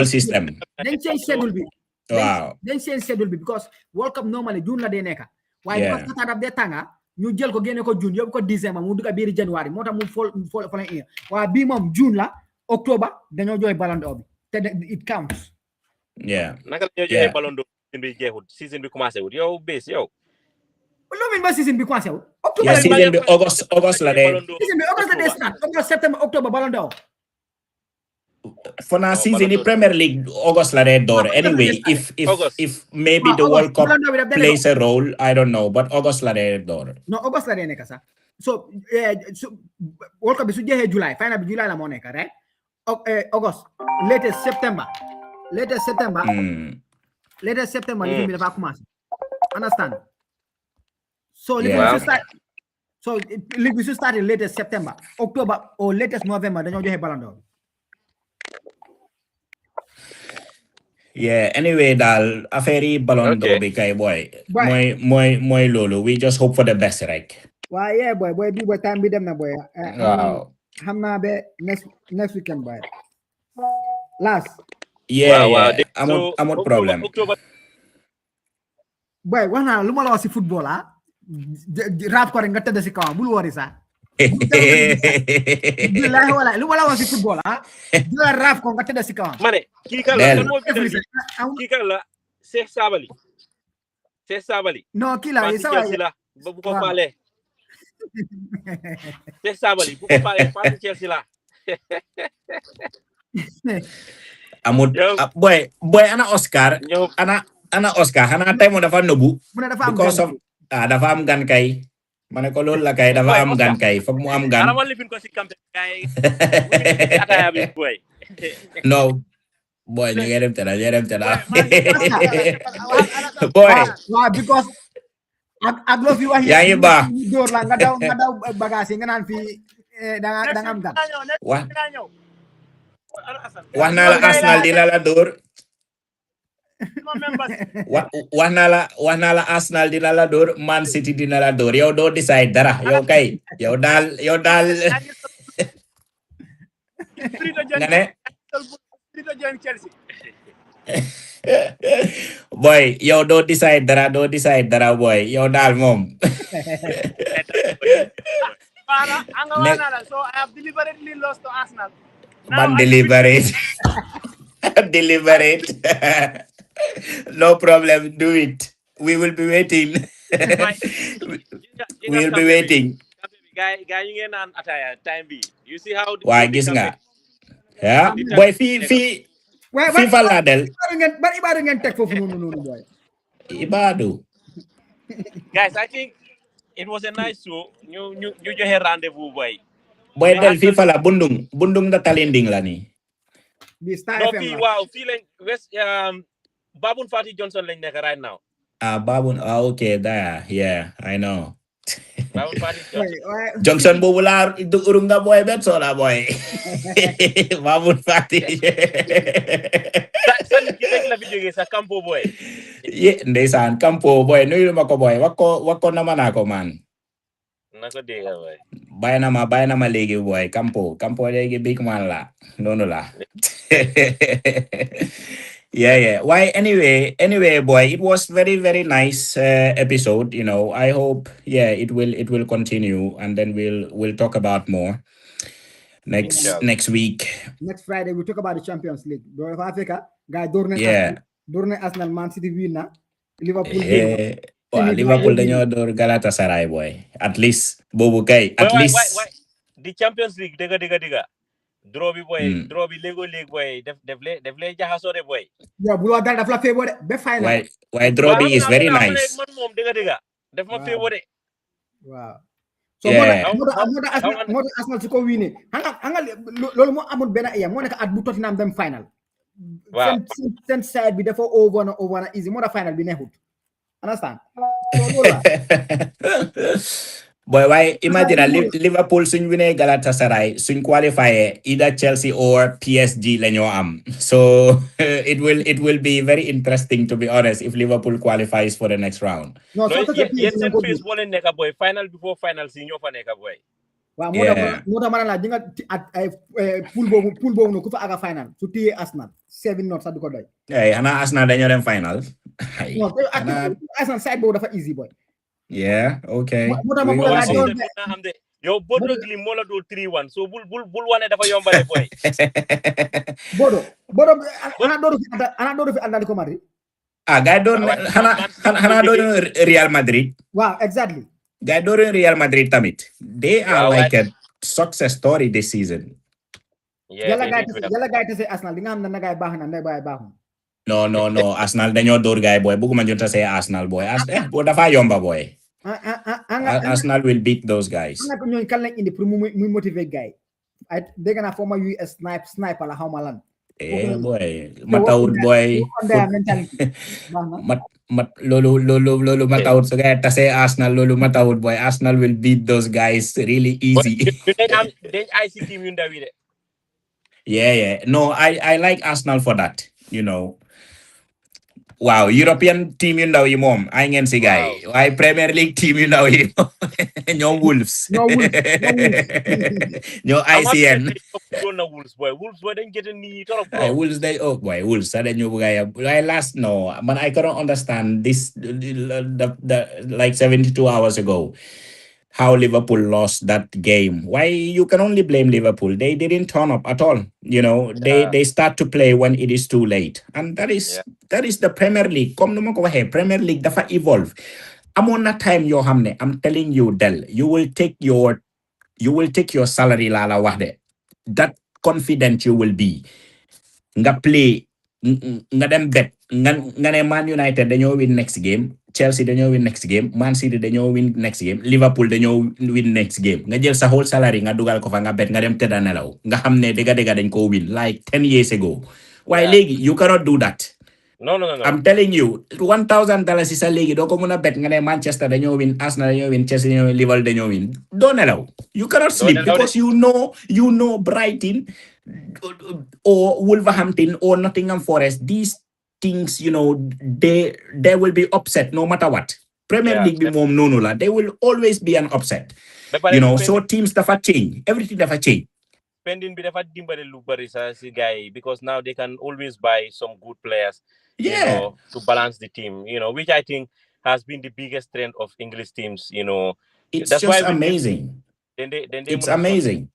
system. Dañ change schedule bi. Wow. Dañ change schedule bi because World Cup normally June la dee nekk. Waaye because Qatar daf dee tànga ñu jël ko génne ko June yóbbu ko December mu dugg biir January moo tax mu fol waaye bii moom June la October dañoo joxe Ballon d'Or bi te it counts. Yeah. Naka la ñoo joxe Ballon d'Or season bi jeexul season bi commencé wut yow bés yow. Lu min ba season bi commencé wut. Yeah, season bi August la dee. Season bi August la dee start August September October Ballon d'Or. For now, season in Premier League, August la dee door. Anyway, if maybe the World Cup plays a role, I don't know, but August la dee door. No, August la dee nekk sax. so World Cup bi su jeexee July final bi July la moo nekk right August latest September latest September lifin bi dafa commencé understand so lifin bi su start so league bi su started latest September October or latest November dañoo joxe Ballon d'Or. Yeah, anyway, dal affaire Ballon d'Or bi kay boy. Moy lolo. We just hope for the best, right? Why yeah boy bi boy time bi dem na boy. Wow. Xam naa be next weekend boy. Last. Yeah. Amut problem. October. Boy, wax naa lu ma la wax si football raaf ko rek nga tëdd si kawam bul wari sax. Billahi wala lu ma la wax si football dina raaf ko nga tëdd si kawam. Ma ne kii kan la Cheikh Sabali. Non kii la la bu ko faale. Cheikh Sabali bu ko faale parti Chelsea la. Amut boy ana Oscar ana Oscar xanaa tey mo dafa nëbbu because of dafa am gan kay ma ne ko loolu la kay dafa am gan kay foog mu am gan ala wal lifin ko si campagne kay ataya bi boy no boy ñu ngi dem te la boy because ak lo fi wax yaa ngi baax door la nga daw bagage nga naan fi da nga am gan wax naa la Arsenal dina la door wax naa la Arsenal dina la door Man City dina la door yow doo decide dara yow kay yow daal nga ne boy yow doo decide dara boy yow daal moom so I have deliberately lost to Arsenal. Man deliberate no problem, do it. We will be waiting. We will be waiting. Guy you ngeen naan ataya time bi. You see how Why gis nga. Yeah, boy fi FIFA la del. Ban Ibadu ngeen teg foofu noonu boy. Ibadu. Guys, I think it was a nice show. ñu joxe rendez-vous boy. Boy del FIFA la bundung da talending la ni. Bi Star No FM fii la. waaw fii lañ West Babun Fati Johnson lañ nekk right now. Babun okay there. Yeah, I know. Babun Fati Johnson. Johnson boobu la urung nga boy bet so la boy. Babun Fati. San ki rek la fi jógee sa campo boy. Ye ndeysaan campo boy nuyu ma ko boy wako nama naa ko man. Nako dégga boy. Bàyyi na ma léegi boy campo léegi big man la noonu la. Yeah. Why anyway, boy, it was very, very nice episode. You know, I hope it will continue, and then we'll talk about more next week. Next Friday we talk about the Champions League. Do Africa guy Dorne Arsenal Man City winner Liverpool. Liverpool dañoo door Galatasaray boy. At least boobu kay. At least. Why? The Champions League diga. Draw bi léegi boy def lay jaxasoo de boy. Ya bu la dal daf la favor be final. Why draw bi is very nice. Man moom diga def ma favor de. Waaw. So moo Arsenal su ko wiine hanga loolu moo amul benn moo nekk at bu Tottenham dem final. Waaw. Seen side bi dafa over na easy moo da final bi neexut. Understand? Boy, why imagine Liverpool suñ winee Galatasaray suñ qualify either Chelsea or PSG lañoo am. So it will be very interesting, to be honest, if Liverpool qualifies for the next round. No, yéen seen face boo leen nekk boy final before final si ñoo fa nekk boy. Waaw moo tax ma ne la di nga pool boobu no ku fa aga final su téye Arsenal 7 not sax du ko doy. Xanaa Arsenal dañoo dem final. No, Arsenal side boobu dafa easy boy. Yeah, okay. Yow Bodo Glim moo la doon 3-1 so bul wane dafa yombale boy. Bodo ana dooru fi Atletico Madrid. Gay doon xanaa doon Real Madrid. Wow, exactly. Gay doon Real Madrid tamit. They are like a success story this season. Yalla gay te say Arsenal di nga xam ne na gay baax na bay baaxum. No. Arsenal dañoo door gaay boy. Bëgguma ñu tase Arsenal boy. Dafa yomba boy. Arsenal will beat those guys. Nga ko ñooñu kan lañ indi pour muy motiver gars yi ay dégg naa former US sniper la xaw ma lan. Boy, They work Mataoud boy. on their mentality. Lolo Mataoud. So guy say Arsenal, Lolo Mataoud boy. Arsenal will beat those guys really easy. Then I see team you with it. Yeah. No, I like Arsenal for that. Wow, European team you mom. I ngeen si guy. Why Premier League team you ñoom Wolves. No Wolves. ñoo ICN. Wolves boy dañ get ni torop Ay, bro. Wolves they boy Wolves sa dañu bëgg I last no but I couldn't understand this the like 72 hours ago how Liverpool lost that game. Why you can only blame Liverpool. They didn't turn up at all. They start to play when it is too late. And that is the Premier League. Comme nu ma ko waxee Premier League dafa evolve. Amoon na time yoo xam ne I'm telling you Del, you will take your salary laa la wax de. That confident you will be. Nga play nga dem bet nga ne Man United dañoo win next game, Chelsea dañoo win next game, Man City dañoo win next game, Liverpool dañoo win next game. Nga jël sa whole salary nga dugal ko fa nga bet nga dem tëdda nelaw nga xam ne dëgga dañ ko win like 10 years ago. Why léegi you cannot do that. No. I'm telling you, $1,000 is a léegi doo ko mën a bet nga ne Manchester dañoo win, Arsenal dañoo win, Chelsea dañoo win, Liverpool dañoo win. Doo nelaw. You cannot sleep because you know Brighton or Wolverhampton or Nottingham Forest, these things, they will be upset no matter what. Premier League bi moom noonu la, they will always be an upset. So teams dafa change, everything dafa change. Spending bi dafa dimbale lu bari sa si guy because now they can always buy some good players. To balance the team, which I think has been the biggest strength of English teams. It's that's just why amazing. It's amazing.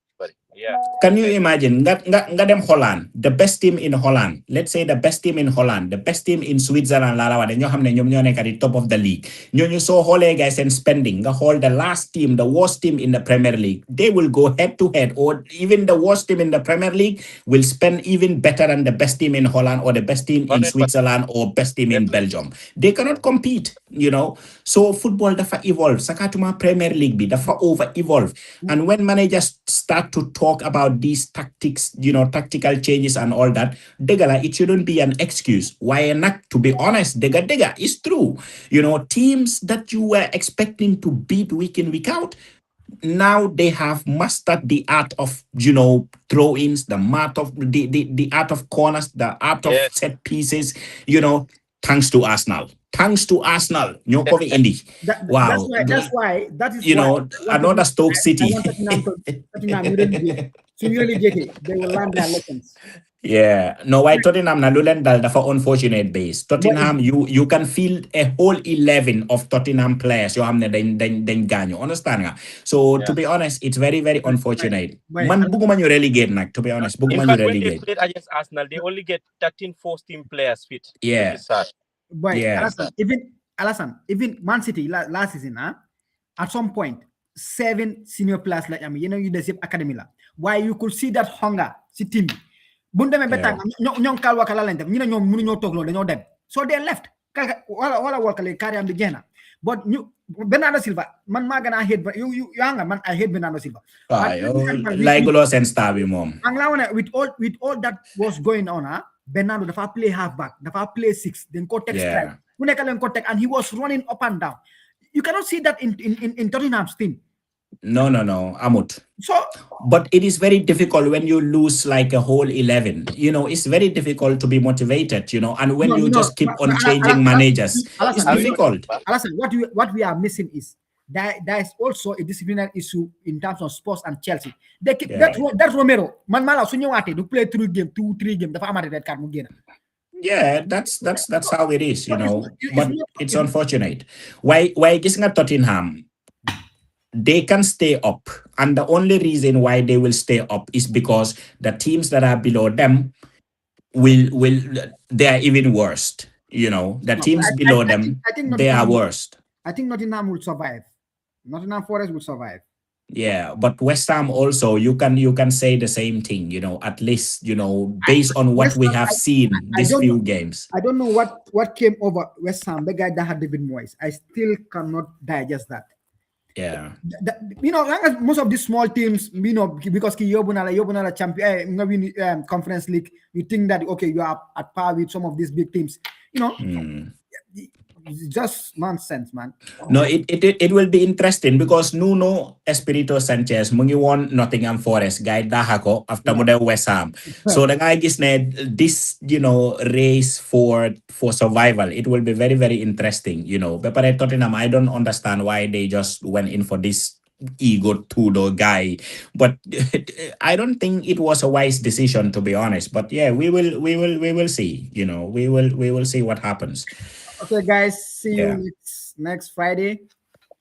Yeah. Can you imagine? Nga dem Holland, the best team in Holland. Let's say the best team in Holland, the best team in Switzerland. Lalawa, ñoo xam ne ñoom ñoo nekk at the top of the league. Ñooñu soo xoolee guys and spending. Nga xool the last team, the worst team in the Premier League. They will go head to head, or even the worst team in the Premier League will spend even better than the best team in Holland or the best team in Switzerland or best team in Belgium. They cannot compete. So football dafa evolve. Sakatuma Premier League bi dafa over evolve. And when managers start to talk about these tactics, tactical changes and all that, degala, it shouldn't be an excuse. Why not? To be honest, dega, it's true. Teams that you were expecting to beat week in, week out, now they have mastered the art of, throw-ins, the art of corners, the art of set pieces, thanks to Arsenal. Ñoo fi indi. Wow. That's why. Another Stoke City. They will learn their lessons. Yeah. No, why Tottenham na lulen dal dafa unfortunate base. Tottenham, you can feel a whole 11 of Tottenham players. You have den ganyo. Understand nga? So to be honest, it's very, very unfortunate. Man, buguma ñu relegate nak. To be honest, buguma ñu relegate. When they played against Arsenal, they only get 13 first team players fit. Yeah. But even Man City last season, at some point, 7 senior players like you deserve academy la. Why you could see that hunger, si team. Bundeme betang ñong kalwa kala lañ def ñu ne ñoom mënu ñoo tok lo dañoo dem. So they left. Wala kale carry am bi jeena. But Bernardo Silva, man ma gëna hate you hanga man I hate Bernardo Silva. Like Golos and Stabi mom. Ang la with all that was going on, Bernardo dafa play halfback, dafa play 6, then ko take strike. Ku nekk leen ko tek and he was running up and down. You cannot see that in Tottenham's team. No, Amut. So, but it is very difficult when you lose like a whole 11. It's very difficult to be motivated, and when you just keep on changing managers, it's difficult. Alasan, what we are missing is there is also a disciplinary issue in terms of Spurs and Chelsea. They keep that Romero, man mala su ñëwaatee du play 3 games, dafa amate red card mu génn. Yeah, that's how it is, but it's unfortunate. Why gis nga Tottenham, they can stay up, and the only reason why they will stay up is because the teams that are below them they are even worse. The teams below them, they are worst. I think Nottingham will survive. Nottingham Forest will survive. Yeah, but West Ham also, you can say the same thing, at least, based on what West we Ham, have seen I these don't know. few games. I don't know what came over West Ham. The guy that had David Moyes. I still cannot digest that. Yeah. Most of these small teams, because you're champion, conference league, you think that okay, you are at par with some of these big teams. Hmm. It's just nonsense, man. No, it will be interesting because Nuno Espirito Sanchez mu ngi woon Nottingham Forest guy daha ko after mu dem West Ham. So the guy gis ne this race for survival, it will be very very interesting. But Tottenham, I don't understand why they just went in for this ego Tudor guy, but I don't think it was a wise decision, to be honest. But yeah, we will see. We will see what happens. Okay, guys, see you Yeah. next Friday.